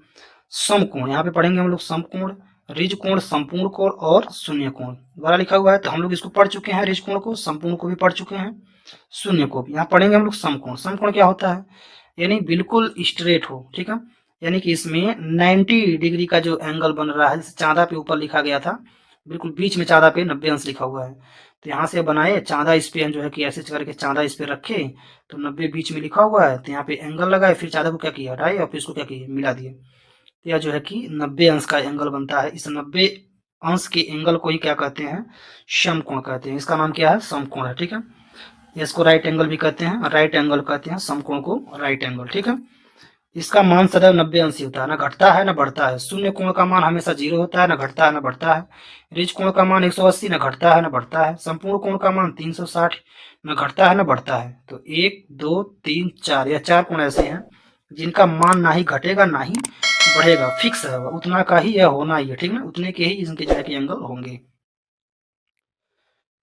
समकोण, यहाँ पे पढ़ेंगे हम लोग समकोण, रिज कोण, संपूर्ण कोण और शून्य कोण द्वारा लिखा हुआ है। तो हम लोग इसको पढ़ चुके हैं, रिज कोण को, संपूर्ण को भी पढ़ चुके हैं, शून्य को भी। यहाँ पढ़ेंगे हम लोग समकोण। समकोण क्या होता है? यानी बिल्कुल स्ट्रेट हो, ठीक है, यानी कि इसमें 90 डिग्री का जो एंगल बन रहा है, जैसे चांदा पे ऊपर लिखा गया था, बिल्कुल बीच में चांदा पे 90 अंश लिखा हुआ है। तो यहाँ से बनाए चांदा, इस पे जो है कि ऐसे करके चांदा इस पे रखे, तो 90 बीच में लिखा हुआ है, तो यहाँ पे एंगल लगाए, फिर चांदा को क्या किया, हटाए और फिर इसको क्या किया, मिला दिए। तो यह जो है कि 90 अंश का एंगल बनता है। इस 90 अंश के एंगल को ही क्या कहते हैं, समकोण कहते हैं। इसका नाम क्या है, समकोण है, ठीक है। इसको राइट एंगल भी कहते हैं, और राइट एंगल कहते हैं समकोण को राइट एंगल, ठीक है। इसका मान सदैव 90 अंश होता है, ना घटता है ना बढ़ता है। शून्य कोण का मान हमेशा 0 होता है, ना घटता है ना बढ़ता है। रिज कोण का मान 180, ना घटता है ना बढ़ता है। संपूर्ण कोण का मान 360, ना घटता है ना बढ़ता है। तो 1 2 3 4, यह 4 कोण ऐसे हैं जिनका मान ना ही घटेगा ना ही बढ़ेगा, फिक्स है, उतना का ही यह होना ही है, ठीक है, उतने के ही इनके जो है कि एंगल होंगे।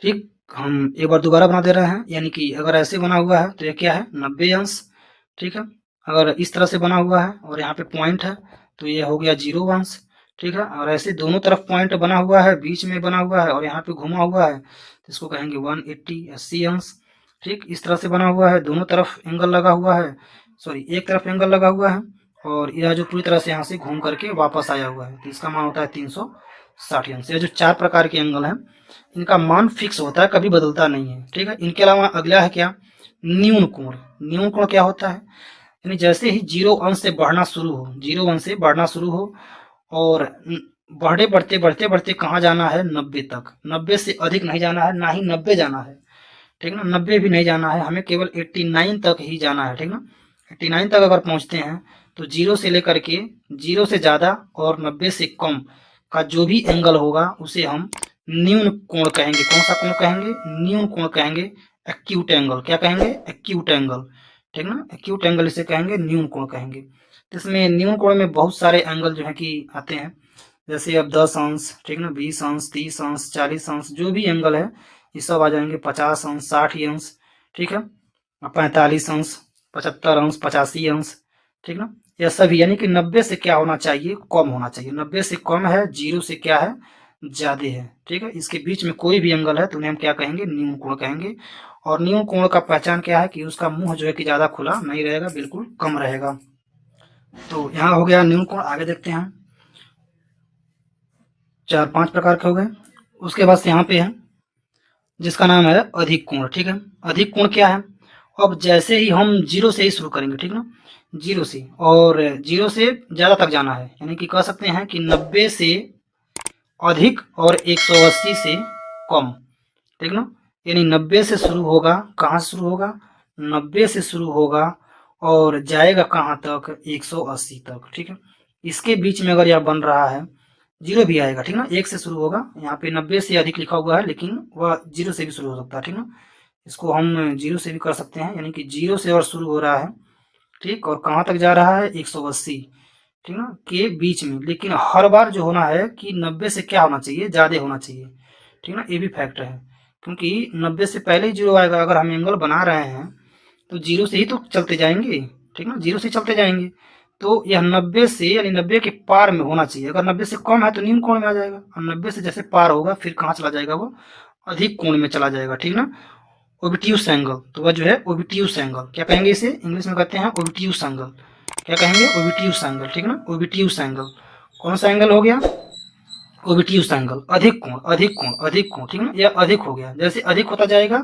ठीक, हम एक बार दोबारा बना दे रहे हैं, यानी कि अगर ऐसे बना हुआ है तो यह क्या है, 90 अंश, ठीक है। अगर इस तरह से बना हुआ है और यहाँ पे पॉइंट है तो ये हो गया 0 अंश, ठीक है। और ऐसे दोनों तरफ पॉइंट बना हुआ है, बीच में बना हुआ है और यहाँ पे घुमा हुआ है, तो इसको कहेंगे 180 अंश। ठीक, इस तरह से बना हुआ है, दोनों तरफ एंगल लगा हुआ है, सॉरी एक तरफ एंगल लगा हुआ है, और यह जो पूरी तरह से यहाँ से घूम करके वापस आया हुआ है, तो इसका मान होता है 360 अंश। यह जो 4 प्रकार के एंगल हैं, इनका मान फिक्स होता है, कभी बदलता नहीं है, ठीक है। इनके अलावा अगला है क्या, न्यून कोण। न्यून कोण क्या होता है, यानी जैसे ही 0 अंश से बढ़ना शुरू हो, 0 अंश से बढ़ना शुरू हो, और बढ़े बढ़ते बढ़ते बढ़ते कहाँ जाना है, 90 तक। 90 से अधिक नहीं जाना है, ना ही 90 जाना है, ठीक ना, 90 भी नहीं जाना है, हमें केवल 89 तक ही जाना है, ठीक ना। 89 तक अगर पहुंचते हैं तो 0 से लेकर के 0 से ज्यादा और 90 से कम का जो भी एंगल होगा उसे हम न्यून कोण कहेंगे। कौन सा कोण कहेंगे, न्यून कोण कहेंगे, एक्यूट एंगल। क्या कहेंगे, एक्यूट एंगल, ठीक ना, एक्यूट एंगल इसे कहेंगे, न्यून कोण कहेंगे। तो इसमें न्यून कोण में बहुत सारे एंगल जो है कि आते हैं, जैसे अब 10 अंश, ठीक ना, 20 अंश, 30 अंश, 40 अंश, जो भी एंगल है ये सब आ जाएंगे। 50 अंश, 60 अंश, ठीक है, 45 अंश, 75 अंश, 85 अंश, ठीक ना, यह सभी, यानी कि 90 से क्या होना चाहिए, कम होना चाहिए। 90 से कम है, 0 से क्या है, ज्यादा है, ठीक है। इसके बीच में कोई भी एंगल है तो उन्हें हम क्या कहेंगे, न्यून कोण कहेंगे। और न्यून कोण का पहचान क्या है कि उसका मुंह जो है कि ज्यादा खुला नहीं रहेगा, बिल्कुल कम रहेगा। तो यहाँ हो गया न्यून कोण। आगे देखते हैं, 4-5 प्रकार के हो गए। उसके बाद से यहाँ पे है जिसका नाम है अधिक कोण, ठीक है। अधिक कोण क्या है, अब जैसे ही हम 0 से ही शुरू करेंगे, ठीक ना, 0 से, और 0 से ज्यादा तक जाना है, यानी कि कह सकते हैं कि 90 से अधिक और 180 से कम, ठीक ना। यानी 90 से शुरू होगा, कहाँ से शुरू होगा, 90 से शुरू होगा और जाएगा कहाँ तक, 180 तक, ठीक है। इसके बीच में अगर यह बन रहा है, 0 भी आएगा, ठीक ना, 1 से शुरू होगा, यहाँ पे 90 से अधिक लिखा हुआ है लेकिन वह 0 से भी शुरू हो सकता है, ठीक ना। इसको हम 0 से भी कर सकते हैं, यानी कि 0 से और शुरू हो रहा है, ठीक, और कहाँ तक जा रहा है, 180, ठीक ना, के बीच में। लेकिन हर बार जो होना है कि 90 से क्या होना चाहिए, ज्यादा होना चाहिए, ठीक ना, ये भी फैक्ट है, क्योंकि 90 से पहले ही 0 आएगा। अगर हम एंगल बना रहे हैं तो 0 से ही तो चलते जाएंगे, ठीक ना, 0 से चलते जाएंगे, तो यह 90 से, यानी 90 के पार में होना चाहिए। अगर 90 से कम है तो न्यून कोण में आ जाएगा, और 90 से जैसे पार होगा फिर कहाँ चला जाएगा, वो अधिक कोण में चला जाएगा, ठीक ना, ओबिट्यूस एंगल। तो वह जो है ओबिट्यूस एंगल, क्या कहेंगे इसे, इंग्लिश में कहते हैं ओबिट्यूस एंगल। क्या कहेंगे, ओबिट्यूस एंगल, ठीक ना, ओबिट्यूस एंगल। कौन सा एंगल हो गया, ओबिट्यूस एंगल, अधिक कोण, अधिक कोण, अधिक कोण, ठीक ना, यह अधिक हो गया। जैसे अधिक होता जाएगा,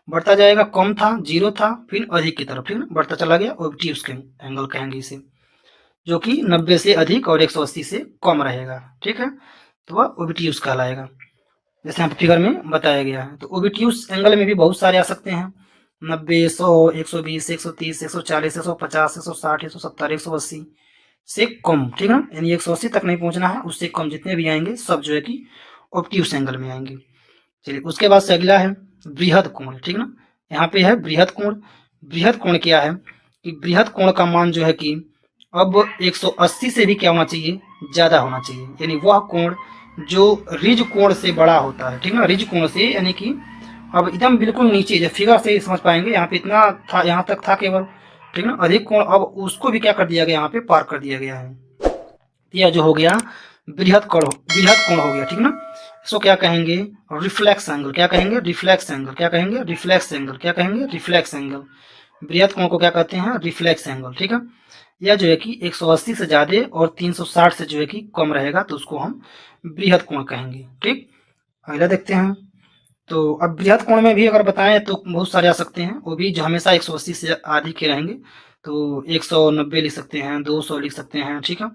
बढ़ता जाएगा, कम था, 0 था, फिर अधिक की तरफ, ठीक ना, बढ़ता चला गया, ओबिट्यूस एंगल कहेंगे इसे, जो कि 90 से अधिक और 180 से कम रहेगा, ठीक है। तो वह ओबिट्यूस कहलाएगा, जैसे यहाँ फिगर में बताया गया है। तो ओबिट्यूस एंगल में भी बहुत सारे आ सकते हैं, 90, 100, 120, 130, 140, 150, 160, 170, 180 से कम, ठीक है, यानी 180 तक नहीं पहुंचना है, उससे कम जितने भी आएंगे सब जो है कि ऑब्ट्यूस एंगल में आएंगे। चलिए, उसके बाद से अगला है बृहद कोण, ठीक ना, यहाँ पे है बृहद कोण। बृहद कोण क्या है कि बृहद कोण का मान जो है कि अब 180 से भी क्या होना चाहिए, ज्यादा होना चाहिए, यानी वह कोण जो रिज कोण से बड़ा होता है, ठीक ना, रिज कोण से, यानी कि अब एकदम बिल्कुल नीचे, जब फिगर से समझ पाएंगे, यहाँ पे इतना था, यहाँ तक था केवल, ठीक ना, अधिक कोण, अब उसको भी क्या कर दिया गया, यहाँ पे पार कर दिया गया है। यह जो हो गया बृहद कोण हो गया, ठीक ना। इसको क्या कहेंगे, रिफ्लेक्स एंगल। क्या कहेंगे, रिफ्लेक्स एंगल। क्या कहेंगे, रिफ्लेक्स एंगल। क्या कहेंगे, रिफ्लेक्स एंगल। बृहद कोण को क्या कहते हैं, रिफ्लेक्स एंगल, ठीक है। यह जो है कि 180 से ज्यादा और 360 से जो है कि कम रहेगा तो उसको हम बृहद कोण कहेंगे, ठीक। अगला देखते हैं। तो अब बृहद कोण में भी अगर बताएं तो बहुत सारे आ सकते हैं, वो भी जो हमेशा 180 से आदि के रहेंगे। तो 190 लिख सकते हैं, 200 लिख सकते हैं, ठीक है।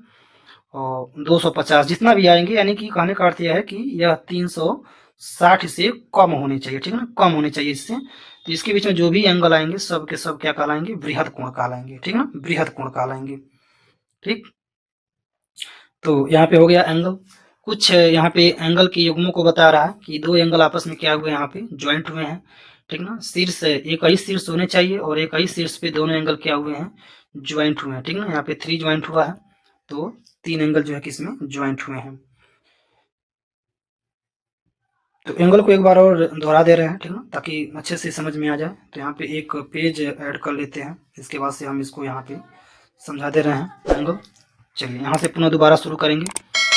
और 250 जितना भी आएंगे, यानी कि कहने का अर्थ यह है कि यह 360 से कम होने चाहिए, ठीक है ना, कम होने चाहिए इससे। तो इसके बीच में जो भी एंगल आएंगे सब के सब क्या कहलाएंगे, बृहद कोण कहलाएंगे, ठीक ना, बृहद कोण कहलाएंगे, ठीक। तो यहाँ पे हो गया एंगल। कुछ यहाँ पे एंगल के युग्मों को बता रहा है कि दो एंगल आपस में क्या हुए, यहाँ पे ज्वाइंट हुए हैं, ठीक ना। शीर्ष एक ही शीर्ष होने चाहिए और एक ही शीर्ष पे दोनों एंगल क्या हुए हैं, ज्वाइंट हुए हैं, ठीक ना। यहाँ पे 3 ज्वाइंट हुआ है, तो 3 एंगल जो है कि इसमें ज्वाइंट हुए हैं। तो एंगल को एक बार और दोहरा दे रहे हैं, ठीक ना, ताकि अच्छे से समझ में आ जाए। तो यहाँ पे एक पेज ऐड कर लेते हैं, इसके बाद से हम इसको यहाँ पे समझा दे रहे हैं एंगल। चलिए यहाँ से पुनः दोबारा शुरू करेंगे।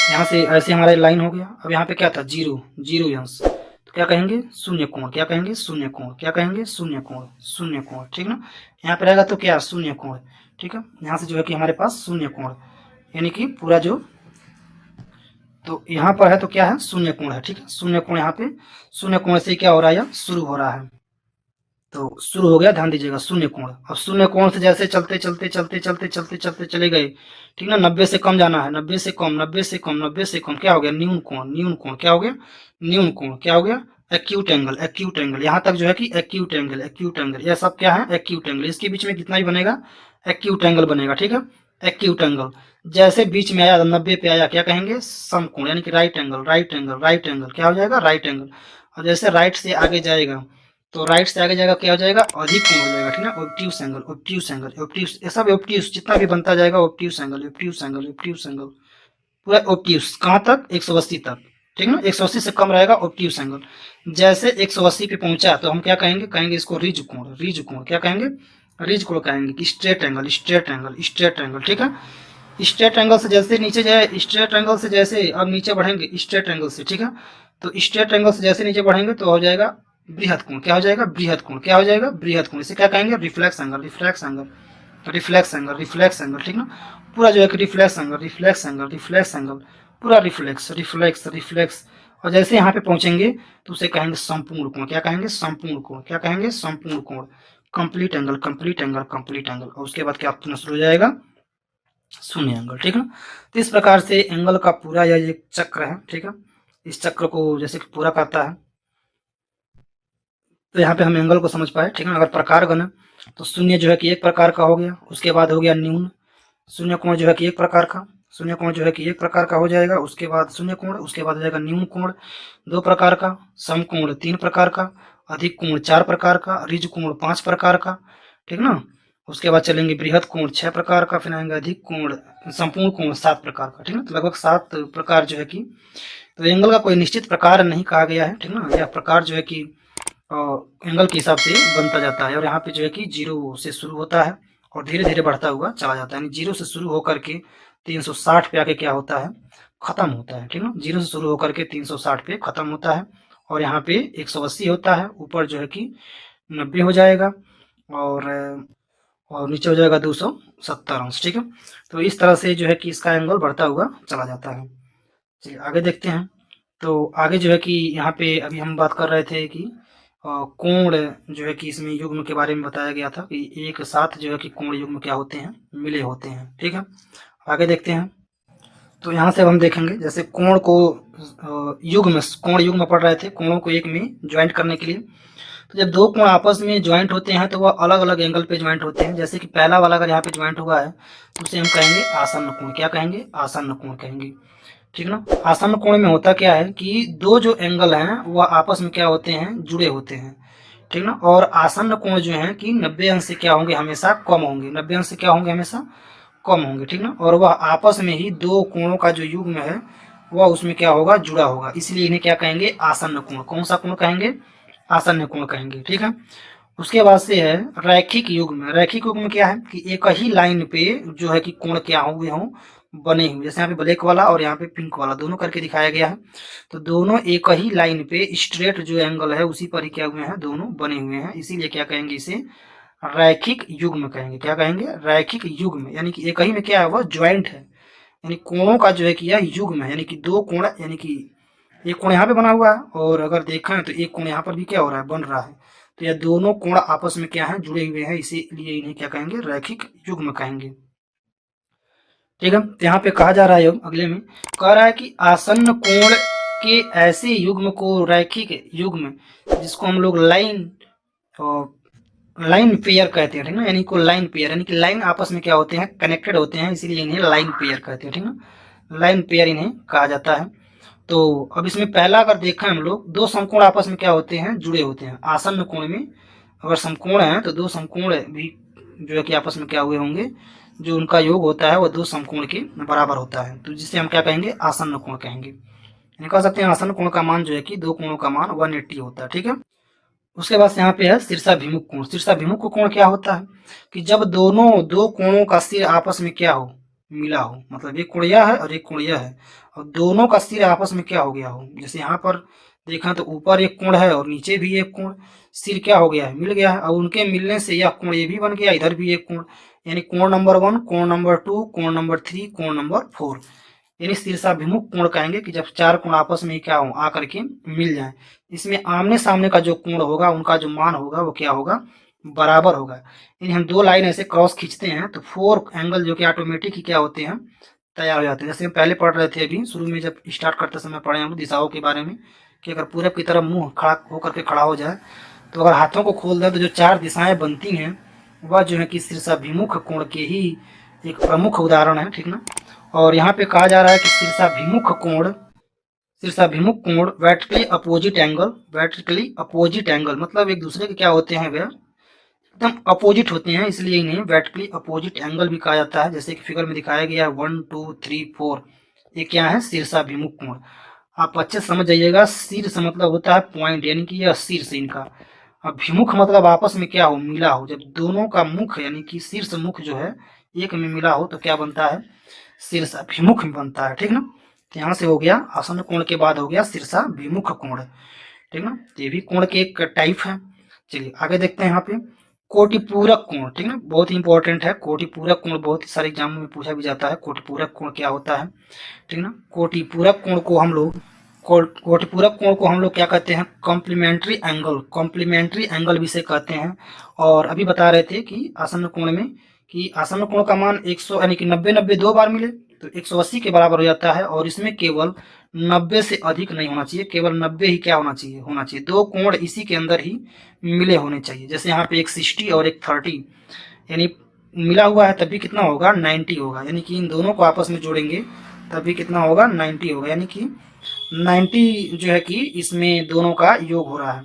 यहाँ से ऐसे हमारा लाइन हो गया। अब यहाँ पे क्या था, जीरो, जीरो अंश, तो क्या कहेंगे, शून्य कोण। क्या कहेंगे, शून्य कोण। क्या कहेंगे, शून्य कोण, शून्य कोण, ठीक ना। यहाँ पे रहेगा तो क्या, शून्य कोण, ठीक है। यहाँ से जो है कि हमारे पास शून्य कोण, यानी कि पूरा जो, तो यहाँ पर है तो क्या है, शून्य कोण है, ठीक है। शून्य कोण यहाँ पे, शून्य कोण से क्या हो रहा है, यह शुरू हो रहा है। तो शुरू हो गया, ध्यान दीजिएगा, शून्य कोण। अब शून्य कोण से जैसे चलते चलते चलते चलते चलते चलते चले गए, ठीक ना, 90 से कम जाना है, 90 से कम, 90 से कम, 90 से कम, क्या हो गया, न्यून कोण, न्यून कोण। क्या हो गया, न्यून कोण। क्या हो गया, एक्यूट एंगल, एक्यूट एंगल। यहाँ तक जो है कि एक्यूट एंगल, एक्यूट एंगल, यह सब क्या है, एक्यूट एंगल। इसके बीच में कितना भी बनेगा, एक्यूट एंगल बनेगा, ठीक है। एक्यूट एंगल जैसे बीच में आया, 90 पे आया, क्या कहेंगे, समकोण, यानी कि right angle, right angle, right angle. क्या हो जाएगा, राइट एंगल। और जैसे राइट से आगे जाएगा, तो राइट से आगे जाएगा, क्या हो जाएगा, अधिक कोण हो जाएगा, ठीक है। Obtuse angle, obtuse angle, obtuse, ये सब ऑब्ट्यूस जितना भी बनता जाएगा, obtuse angle, obtuse angle, obtuse angle, पूरा ऑब्ट्यूस। कहाँ तक, 180 तक, ठीक ना। 180 से कम रहेगा ऑब्ट्यूस एंगल। जैसे 180 पे पहुंचा तो हम क्या कहेंगे, कहेंगे इसको रिज कोण, रिज कोण। क्या कहेंगे, रिज कोण कहेंगे कि straight angle, straight angle, straight angle, ठीक है। स्ट्रेट एंगल से जैसे नीचे जाए, स्ट्रेट एंगल से जैसे अब नीचे बढ़ेंगे स्ट्रेट एंगल से, ठीक है। तो स्ट्रेट एंगल से जैसे नीचे बढ़ेंगे तो हो जाएगा बृहद कोण। क्या हो जाएगा, बृहद कोण। क्या हो जाएगा, बृहद कोण। इसे क्या कहेंगे, reflex angle, reflex angle, reflex angle, reflex angle, ठीक ना। पूरा जो है कि reflex angle, reflex angle, reflex angle, पूरा रिफ्लेक्स, रिफ्लेक्स, रिफ्लेक्स। और जैसे यहाँ पे पहुंचेंगे तो उसे कहेंगे संपूर्ण कोण। क्या कहेंगे, संपूर्ण कोण। क्या कहेंगे, संपूर्ण कोण, complete angle, complete angle, complete angle. और उसके बाद क्या शुरू हो जाएगा, शून्य एंगल, ठीक है। तो इस प्रकार से एंगल का पूरा यह एक चक्र है, ठीक है। इस चक्र को जैसे कि पूरा करता है। तो यहाँ पे हम एंगल को समझ पाए, ठीक है। अगर प्रकार गण तो शून्य जो है कि एक प्रकार का हो गया, उसके बाद हो गया न्यून। शून्य कोण जो है कि एक प्रकार का, शून्य कोण जो है कि एक प्रकार का हो जाएगा, उसके बाद शून्य कोण, उसके बाद हो जाएगा न्यून कोण 2 प्रकार का, समकोण 3 प्रकार का, अधिक कोण 4 प्रकार का, रिज कोण 5 प्रकार का, ठीक ना। उसके बाद चलेंगे बृहद कोण 6 प्रकार का, फिर आएंगे अधिक कोण, संपूर्ण कोण 7 प्रकार का, ठीक ना। तो लगभग 7 प्रकार जो है कि, तो एंगल का कोई निश्चित प्रकार नहीं कहा गया है, ठीक ना। यह प्रकार जो है कि एंगल के हिसाब से बनता जाता है। और यहाँ पे जो है कि 0 से शुरू होता है और धीरे धीरे बढ़ता हुआ चला जाता है, यानी 0 से शुरू होकर के 360 पे आके क्या होता है, खत्म होता है, ठीक ना। 0 से शुरू होकर के 360 पे खत्म होता है। और यहाँ पे 180 होता है, ऊपर जो है कि 90 हो जाएगा और नीचे हो जाएगा 270 अंश, ठीक है। तो इस तरह से जो है कि इसका एंगल बढ़ता हुआ चला जाता है। चलिए आगे देखते हैं। तो आगे जो है कि यहाँ पे अभी हम बात कर रहे थे कि कोण जो है कि इसमें युग्म के बारे में बताया गया था कि एक साथ जो है कि कोण युग्म क्या होते हैं, मिले होते हैं, ठीक है। आगे देखते हैं। तो यहाँ से अब हम देखेंगे, जैसे कोण को युग्म, कोण युग्म पढ़ रहे थे, कोणों को एक में ज्वाइंट करने के लिए। तो जब दो कोण आपस में ज्वाइंट होते हैं तो वह अलग अलग एंगल पे ज्वाइंट होते हैं। जैसे कि पहला वाला अगर यहाँ पे ज्वाइंट हुआ है तो उसे हम कहेंगे आसन्न कोण। क्या कहेंगे, आसन्न कोण कहेंगे, ठीक ना। आसन्न कोण में होता क्या है कि दो जो एंगल हैं वह आपस में क्या होते हैं, जुड़े होते हैं, ठीक ना। और आसन्न कोण जो है कि 90 अंश से क्या होंगे, हमेशा कम होंगे, 90 अंश से क्या होंगे, हमेशा कम होंगे, ठीक ना। और वह आपस में ही दो कोणों का जो युग्म है वह उसमें क्या होगा, जुड़ा होगा, इसलिए इन्हें क्या कहेंगे, आसन्न कोण। कौन सा कोण कहेंगे, आसन्न कोण कहेंगे, ठीक है। उसके बाद से है रैखिक युग्म। रैखिक युग्म क्या है कि एक ही लाइन पे जो है कि कोण क्या हुए हों, बने हुए, जैसे यहाँ पे ब्लैक वाला और यहाँ पे पिंक वाला दोनों करके दिखाया गया है। तो दोनों एक ही लाइन पे स्ट्रेट जो एंगल है उसी पर ही क्या हुए हैं, दोनों बने हुए हैं, इसीलिए क्या कहेंगे, इसे रैखिक युग्म कहेंगे। क्या कहेंगे, रैखिक युग्म, यानी कि एक ही में क्या है, वह ज्वाइंट है, यानी कोणों का जो है कि यह युग्म है, यानी कि दो कोण, यानी कि एक कोण यहाँ पे बना हुआ है और अगर देखा है तो एक कोण यहाँ पर भी क्या हो रहा है, बन रहा है। तो यह दोनों कोण आपस में क्या है, जुड़े हुए हैं, इसीलिए इन्हें क्या कहेंगे, रैखिक युग्म कहेंगे। ठीक है, तो यहाँ पे कहा जा रहा है, अगले में कह रहा है कि आसन्न कोण के ऐसे युग्म को रैखिक युग्म, जिसको हम लोग लाइन लाइन पेयर कहते हैं, ठीक ना, यानी को लाइन पेयर, यानी कि लाइन आपस में क्या होते हैं, कनेक्टेड होते हैं, इसीलिए इन्हें लाइन पेयर कहते हैं, ठीक ना, लाइन पेयर इन्हें कहा जाता है। तो अब इसमें पहला अगर देखा हम लोग, दो समकोण आपस में क्या होते हैं, जुड़े होते हैं। आसन्न कोण में अगर समकोण है तो दो समकोण भी जो है कि आपस में क्या हुए होंगे, जो उनका योग होता है वह दो समकोण के बराबर होता है, तो जिसे हम क्या कहेंगे, आसन्न कोण कहेंगे। यानी कह सकते हैं आसन्न कोण का मान जो है कि दो कोणों का मान 180 होता है। ठीक है, उसके बाद यहाँ पे है शीर्षाभिमुख कोण। शीर्षाभिमुख कोण क्या होता है कि जब दोनों दो कोणों का सिर आपस में क्या हो, मिला हो, मतलब एक कोण यह है और एक कोण यह है, और दोनों का सिर आपस में क्या हो गया हो, जैसे यहाँ पर देखा तो ऊपर एक कोण है और नीचे भी एक कोण, सिर क्या हो गया है, मिल गया है, और उनके मिलने से यह कोण ये भी बन गया, इधर भी एक कोण, यानी कोण नंबर 1, कोण नंबर 2, कोण नंबर 3, कोण नंबर 4, यानी शीर्षाभिमुख कोण कहेंगे कि जब चार कोण आपस में क्या हो, आकर के मिल जाए। इसमें आमने सामने का जो कोण होगा, उनका जो मान होगा वो क्या होगा, बराबर होगा। यानी हम दो लाइन ऐसे क्रॉस खींचते हैं तो 4 एंगल जो कि ऑटोमेटिक ही क्या होते हैं, तैयार हो जाते हैं। जैसे हम पहले पढ़ रहे थे, अभी शुरू में जब स्टार्ट करते समय पढ़े हम दिशाओं के बारे में, कि अगर पूरब की तरफ मुंह खड़ा होकर के खड़ा हो जाए, तो अगर हाथों को खोल दें तो जो चार दिशाएं बनती हैं वह जो है कि शीर्षाभिमुख कोण के ही एक प्रमुख उदाहरण है। ठीक ना, और यहाँ पे कहा जा रहा है कि शीर्षाभिमुख कोण vertically opposite angle, vertically opposite angle मतलब एक दूसरे के क्या होते हैं, वे एकदम अपोजिट होते हैं, इसलिए इन्हें वर्टिकली अपोजिट एंगल भी कहा जाता है। जैसे कि फिगर में दिखाया गया है 1 2 3 4, ये क्या है, शीर्षाभिमुख कोण। आप अच्छे समझ जाइएगा, शीर्ष मतलब होता है पॉइंट, यानी कि यह शीर्ष इनका, अभिमुख मतलब आपस में क्या हो, मिला हो। जब दोनों का मुख यानी कि शीर्ष मुख जो है एक में मिला हो तो क्या बनता है, शीर्षाभिमुख बनता है। ठीक ना, तो यहाँ से हो गया आसन्न कोण के बाद हो गया शीर्षाभिमुख कोण। ठीक ना, तो ये भी कोण के एक टाइप है। चलिए आगे देखते हैं यहाँ पे कोटिपूरक कोण। ठीक ना, बहुत ही इंपॉर्टेंट है कोटिपूरक कोण, बहुत ही सारे एग्जाम में पूछा भी जाता है कोटिपूरक कोण क्या होता है। ठीक ना, कोटिपूरक कोण को हम लोग क्या कहते हैं, कॉम्प्लीमेंट्री एंगल, कॉम्प्लीमेंट्री एंगल भी से कहते हैं। और अभी बता रहे थे कि आसन्न कोण में कि आसन्न कोण का मान 100 यानी कि 90 90 दो बार मिले तो 180 के बराबर हो जाता है, और इसमें केवल 90 से अधिक नहीं होना चाहिए, केवल 90 ही क्या होना चाहिए, दो कोण इसी के अंदर ही मिले होने चाहिए। जैसे यहाँ पे एक 60 और एक 30 यानी मिला हुआ है, तब भी कितना होगा, 90 होगा, यानी कि इन दोनों को आपस में जोड़ेंगे तभी कितना होगा, 90 होगा, यानी कि 90 जो है कि इसमें दोनों का योग हो रहा है।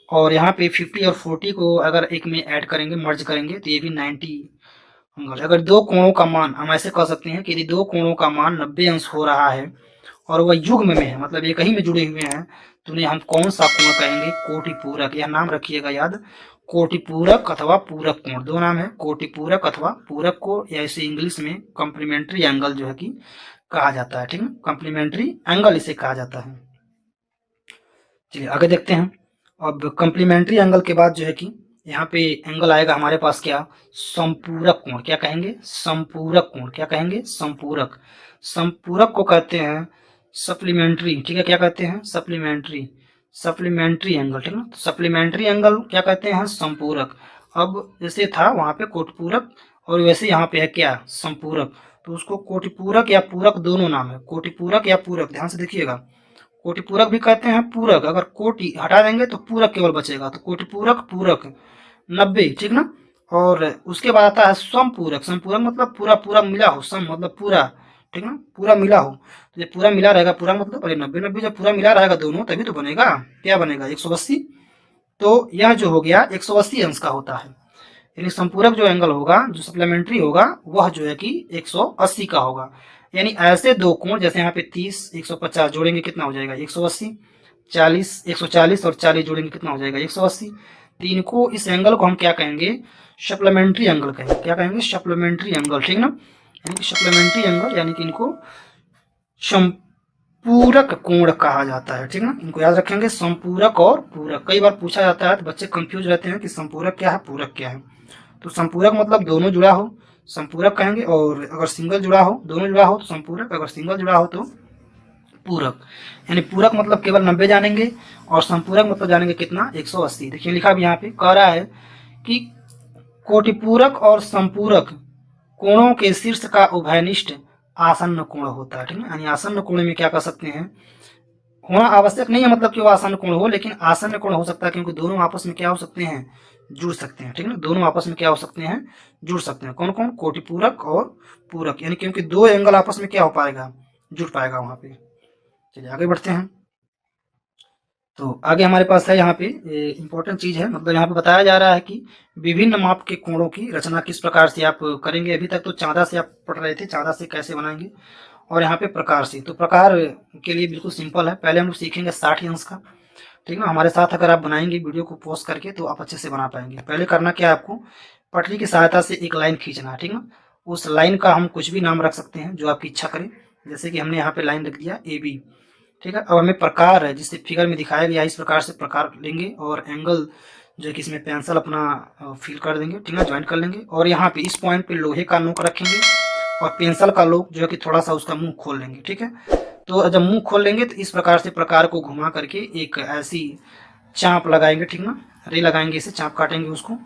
और यहाँ पे 50 और 40 को अगर एक में ऐड करेंगे, मर्ज करेंगे, तो ये भी 90 होगा। अगर दो कोणों का मान, हम ऐसे कह सकते हैं कि यदि दो कोणों का मान 90 अंश हो रहा है और वह युग्म में है, मतलब एक ही में जुड़े हुए हैं, तो उन्हें हम कौन सा कोण कहेंगे, कोटिपूरक। यह नाम रखिएगा याद, कोटिपूरक अथवा पूरक कोण, दो नाम है, कोटिपूरक अथवा पूरक कोण, या इसे इंग्लिश में कॉम्प्लीमेंट्री एंगल जो है कि कहा जाता है। ठीक है, कॉम्प्लीमेंट्री एंगल इसे कहा जाता है। चलिए आगे देखते हैं। अब कॉम्प्लीमेंट्री एंगल के बाद जो है कि यहाँ पे एंगल आएगा हमारे पास क्या, संपूरक कोण। क्या कहेंगे, संपूरक कोण। क्या कहेंगे, संपूरक। संपूरक को कहते हैं सप्लीमेंट्री। ठीक है, क्या कहते हैं, सप्लीमेंट्री, सप्लीमेंट्री एंगल। ठीक है, सप्लीमेंट्री एंगल क्या कहते हैं, संपूरक। अब जैसे था वहां पे कोटिपूरक और वैसे यहाँ पे है क्या, संपूरक, तो उसको कोटिपूरक या पूरक दोनों नाम है, कोटिपूरक या पूरक, ध्यान से देखिएगा। कोटिपूरक भी कहते हैं पूरक, अगर कोटि हटा देंगे तो पूरक केवल बचेगा, तो कोटिपूरक पूरक 90। ठीक ना, और उसके बाद आता है समपूरक। समपूरक मतलब पूरा पूरा मिला हो, सम मतलब पूरा, ठीक ना, पूरा मिला हो। तो जब पूरा मिला रहेगा, पूरा मतलब अरे 90 90 जब पूरा मिला रहेगा दोनों, तभी तो बनेगा, क्या बनेगा, 180। तो यह जो हो गया 180 अंश का होता है, यानी संपूरक जो एंगल होगा, जो सप्लीमेंट्री होगा, वह जो है कि 180 का होगा। यानी ऐसे दो कोण, जैसे यहाँ पे 30 150 जोड़ेंगे कितना हो जाएगा, 180, 40 140 और 40 जोड़ेंगे कितना हो जाएगा, 180। तो इनको, इस एंगल को हम क्या कहेंगे, सप्लीमेंट्री एंगल कहेंगे। क्या कहेंगे, सप्लीमेंट्री एंगल। ठीक ना, यानी कि सप्लीमेंट्री एंगल, यानी कि इनको संपूरक कोण कहा जाता है। ठीक ना, इनको याद रखेंगे, संपूरक और पूरक। कई बार पूछा जाता है तो बच्चे कंफ्यूज रहते हैं कि संपूरक क्या है, पूरक क्या है। तो संपूरक मतलब दोनों जुड़ा हो, संपूरक कहेंगे, और अगर सिंगल जुड़ा हो, दोनों जुड़ा हो तो संपूरक, अगर सिंगल जुड़ा हो तो पूरक। यानी पूरक मतलब केवल 90 जानेंगे, और संपूरक मतलब जानेंगे कितना, 180। देखिए लिखा भी यहाँ पे कह रहा है कि कोटिपूरक और संपूरक कोणों के शीर्ष का उभयनिष्ठ आसन्न कोण होता है। ठीक है, यानी आसन्न कोण में क्या कर सकते हैं, होना आवश्यक नहीं है मतलब कि वो आसन्न कोण हो, लेकिन आसन्न कोण हो सकता है, क्योंकि दोनों आपस में क्या हो सकते हैं, जुड़ सकते हैं। ठीक है, दोनों आपस में क्या हो सकते हैं, जुड़ सकते हैं। कौन कौन, कोटिपूरक और पूरक, यानी क्योंकि दो एंगल आपस में क्या हो पाएगा, जुड़ पाएगा वहां पे। चलिए आगे बढ़ते हैं। तो आगे हमारे पास है यहाँ पे इंपॉर्टेंट चीज है, मतलब यहाँ पे बताया जा रहा है कि विभिन्न माप के कोणों की रचना किस प्रकार से आप करेंगे। अभी तक तो चांदा से आप पढ़ रहे थे, चांदा से कैसे बनाएंगे, और यहाँ पे प्रकार से। तो प्रकार के लिए बिल्कुल सिंपल है, पहले हम लोग सीखेंगे 60 अंश का। ठीक है ना, हमारे साथ अगर आप बनाएंगे वीडियो को पॉज करके तो आप अच्छे से बना पाएंगे। पहले करना क्या है आपको, पटरी की सहायता से एक लाइन खींचना है। ठीक ना, उस लाइन का हम कुछ भी नाम रख सकते हैं जो आपकी इच्छा करे, जैसे कि हमने यहाँ पे लाइन रख दिया AB। ठीक है, अब हमें प्रकार है जिससे फिगर में दिखाया गया, इस प्रकार से प्रकार लेंगे, और एंगल जो है कि इसमें पेंसिल अपना फिल कर देंगे। ठीक है, ज्वाइन कर लेंगे, और यहाँ पे इस पॉइंट पे लोहे का नोक रखेंगे, और पेंसिल का नोक जो है कि थोड़ा सा उसका मुंह खोल लेंगे। ठीक है, तो जब मुंह खोल लेंगे तो इस प्रकार से प्रकार को घुमा करके एक ऐसी चाप लगाएंगे। ठीक ना, रे लगाएंगे, इसे चाप काटेंगे उसको,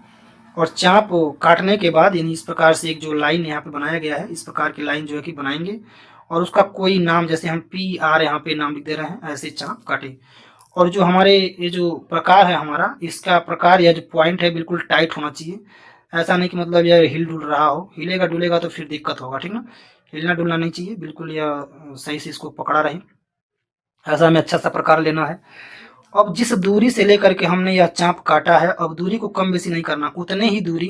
और चाप काटने के बाद यानी इस प्रकार से एक जो लाइन यहाँ पे बनाया गया है, इस प्रकार की लाइन जो है कि बनाएंगे, और उसका कोई नाम, जैसे हम PR यहाँ पे नाम लिख दे रहे हैं, ऐसे चाप काटे। और जो हमारे ये जो प्रकार है हमारा, इसका प्रकार या जो पॉइंट है बिल्कुल टाइट होना चाहिए। ऐसा नहीं कि मतलब यह हिल डुल रहा हो, हिलेगा डुलेगा तो फिर दिक्कत होगा। ठीक ना, हिलना डुलना नहीं चाहिए, बिल्कुल यह सही से इसको पकड़ा रहे, ऐसा हमें अच्छा सा प्रकार लेना है। अब जिस दूरी से लेकर के हमने यह चाप काटा है, अब दूरी को कम बेसी नहीं करना, उतने ही दूरी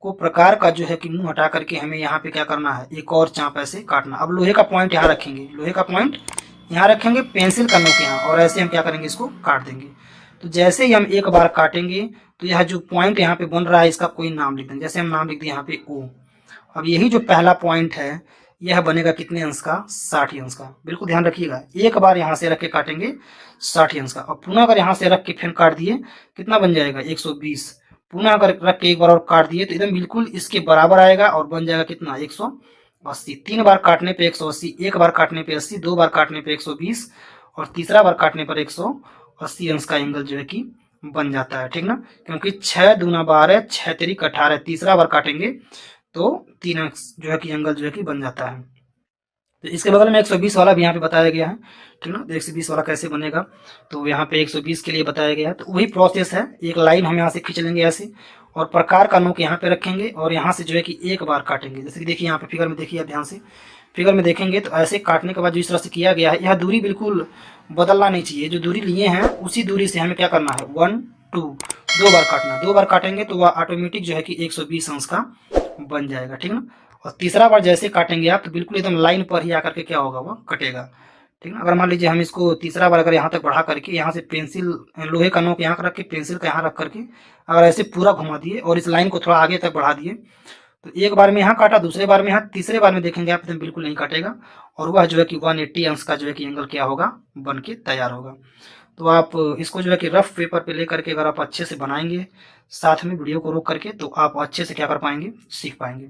को प्रकार का जो है कि मुंह हटा करके हमें यहाँ पे क्या करना है, एक और चाप ऐसे काटना। अब लोहे का पॉइंट यहाँ रखेंगे, लोहे का पॉइंट यहाँ रखेंगे, पेंसिल का नोक यहाँ, और ऐसे हम क्या करेंगे, इसको काट देंगे। तो जैसे ही हम एक बार काटेंगे तो यह जो पॉइंट यहाँ पे बन रहा है, इसका कोई नाम लिख देंगे, जैसे हम नाम लिख दिए यहाँ पे O। अब यही जो पहला पॉइंट है, यह बनेगा कितने अंश का, 60 अंश का। बिल्कुल ध्यान रखिएगा, एक बार यहाँ से रख के काटेंगे 60 अंश का, और पुनः अगर यहाँ से रख के फिर काट दिए, कितना बन जाएगा, 120। पुनः अगर रख के एक बार और काट दिए तो एकदम बिल्कुल इसके बराबर आएगा, और बन जाएगा कितना, 180। 3 बार काटने पे 180, एक बार काटने पे 80, 2 बार काटने पे 120, और तीसरा बार काटने पर 180 अंश का एंगल जो है कि बन जाता है। ठीक ना, क्योंकि 6 दूना 12, 6 तिरिक 18, तीसरा बार काटेंगे तो 3 अंश जो है कि एंगल जो है कि बन जाता है। तो इसके बगल में 120 वाला भी यहाँ पे बताया गया है। ठीक ना, तो 120 वाला कैसे बनेगा, तो यहाँ पे 120 के लिए बताया गया है। तो वही प्रोसेस है, एक लाइन हम यहाँ से खींच लेंगे ऐसे, और प्रकार का नोक यहाँ पे रखेंगे, और यहाँ से जो है कि एक बार काटेंगे। जैसे कि देखिए यहाँ पे फिगर में देखिए, आप ध्यान से फिगर में देखेंगे तो ऐसे काटने के बाद जो इस तरह से किया गया है, यह दूरी बिल्कुल बदलना नहीं चाहिए। जो दूरी लिए हैं उसी दूरी से हमें क्या करना है, 1 2 2 बार काटना। 2 बार काटेंगे तो वह ऑटोमेटिक जो है कि 120 अंश का बन जाएगा। ठीक ना, और तीसरा बार जैसे काटेंगे आप तो बिल्कुल एकदम लाइन पर ही आकर के क्या होगा, वो कटेगा। ठीक ना, अगर मान लीजिए हम इसको तीसरा बार अगर यहाँ तक बढ़ा करके, यहाँ से पेंसिल लोहे का नोक यहाँ रख के पेंसिल का यहाँ रख करके अगर ऐसे पूरा घुमा दिए, और इस लाइन को थोड़ा आगे तक बढ़ा दिए, तो एक बार में यहाँ काटा, दूसरे बार में यहाँ, तीसरे बार में देखेंगे आप एकदम बिल्कुल नहीं काटेगा, और वह जो है कि 180 अंश का जो है कि एंगल क्या होगा, बन के तैयार होगा। तो आप इसको जो है कि रफ पेपर पे लेकर के अगर आप अच्छे से बनाएंगे, साथ में वीडियो को रोक करके, तो आप अच्छे से क्या कर पाएंगे, सीख पाएंगे।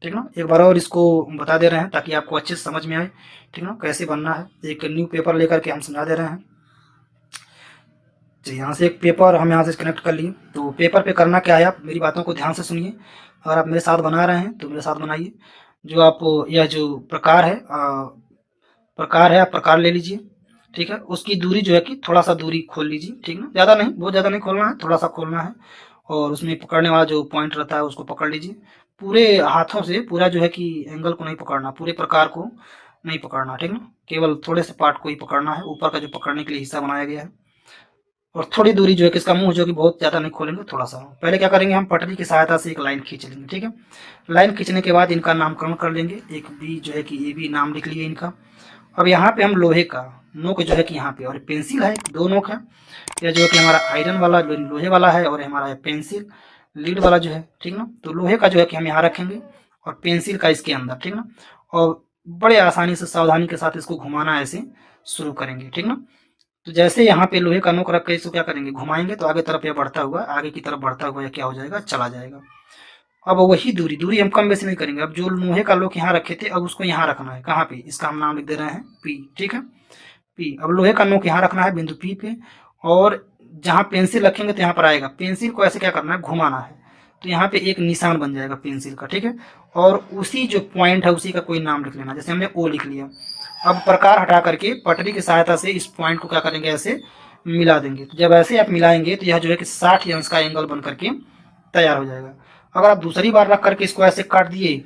ठीक ना, एक बार और इसको बता दे रहे हैं ताकि आपको अच्छे से समझ में आए। ठीक ना, कैसे बनना है, एक न्यू पेपर लेकर के हम समझा दे रहे हैं। तो यहाँ से एक पेपर हम यहाँ से कनेक्ट कर लिए। तो पेपर पे करना क्या है, आप मेरी बातों को ध्यान से सुनिए। अगर आप मेरे साथ बना रहे हैं तो मेरे साथ बनाइए। जो आप यह जो प्रकार है, आप प्रकार ले लीजिए। ठीक है, उसकी दूरी जो है कि थोड़ा सा दूरी खोल लीजिए। ठीक ना, ज़्यादा नहीं, बहुत ज़्यादा नहीं खोलना है, थोड़ा सा खोलना है, और उसमें पकड़ने वाला जो पॉइंट रहता है उसको पकड़ लीजिए। पूरे हाथों से पूरा जो है कि एंगल को नहीं पकड़ना, पूरे प्रकार को नहीं पकड़ना। ठीक ना, केवल थोड़े से पार्ट को ही पकड़ना है, ऊपर का जो पकड़ने के लिए हिस्सा बनाया गया है। और थोड़ी दूरी जो है कि इसका मुंह जो कि बहुत ज़्यादा नहीं खोलेंगे, थोड़ा सा। पहले क्या करेंगे, हम पटरी की सहायता से एक लाइन खींच लेंगे। ठीक है, लाइन खींचने के बाद इनका नामकरण कर लेंगे। एक B जो है कि AB नाम लिख लिए इनका। अब यहाँ पे हम लोहे का नोक जो है कि यहाँ पे, और पेंसिल है, 2 नोक है। यह जो है कि हमारा आयरन वाला लोहे वाला है, और हमारा है पेंसिल लीड वाला जो है। ठीक ना, तो लोहे का जो है कि हम यहाँ रखेंगे, और पेंसिल का इसके अंदर, ठीक ना। और बड़े आसानी से सावधानी के साथ इसको घुमाना ऐसे शुरू करेंगे, ठीक ना। तो जैसे यहाँ पे लोहे का नोक रख के इसको क्या करेंगे, घुमाएंगे तो आगे तरफ यह बढ़ता हुआ, आगे की तरफ बढ़ता हुआ यह क्या हो जाएगा, चला जाएगा। अब वही दूरी दूरी हम कम बेसी नहीं करेंगे। अब जो लोहे का नोक यहाँ रखे थे, अब उसको यहाँ रखना है, कहाँ पे, इसका हम नाम लिख दे रहे हैं पी, ठीक है, पी। अब लोहे का नोक यहाँ रखना है बिंदु पी पे, और जहाँ पेंसिल रखेंगे तो यहाँ पर आएगा, पेंसिल को ऐसे क्या करना है, घुमाना है, तो यहाँ पे एक निशान बन जाएगा पेंसिल का, ठीक है। और उसी जो पॉइंट है उसी का कोई नाम लिख लेना, जैसे हमने ओ लिख लिया। अब प्रकार हटा करके पटरी की सहायता से इस पॉइंट को क्या करेंगे, ऐसे मिला देंगे। तो जब ऐसे आप मिलाएंगे तो यह जो है कि 60 अंश का एंगल बन करके तैयार हो जाएगा। अगर आप दूसरी बार रख करके इसको ऐसे काट दिए,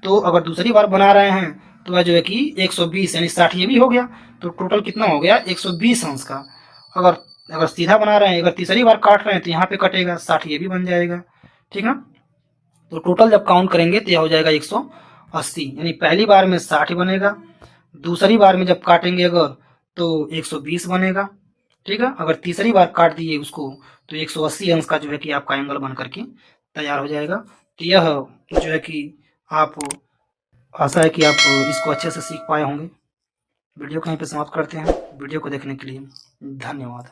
तो अगर दूसरी बार बना रहे हैं तो वह जो है कि 120 यानी 60 ये भी हो गया, तो टोटल कितना हो गया, 120 अंश का। अगर अगर सीधा बना रहे हैं, अगर तीसरी बार काट रहे हैं तो यहाँ पे कटेगा 60 ये भी बन जाएगा, ठीक ना। तो टोटल जब काउंट करेंगे तो यह हो जाएगा 180, यानी पहली बार में 60 बनेगा, दूसरी बार में जब काटेंगे अगर तो 120 बनेगा, ठीक है। अगर तीसरी बार काट दिए उसको तो 180 अंश का जो है कि आपका एंगल बन करके तैयार हो जाएगा। तो यह जो है कि आप, आशा है कि आप इसको अच्छे से सीख पाए होंगे। वीडियो को यहीं पे समाप्त करते हैं। वीडियो को देखने के लिए धन्यवाद।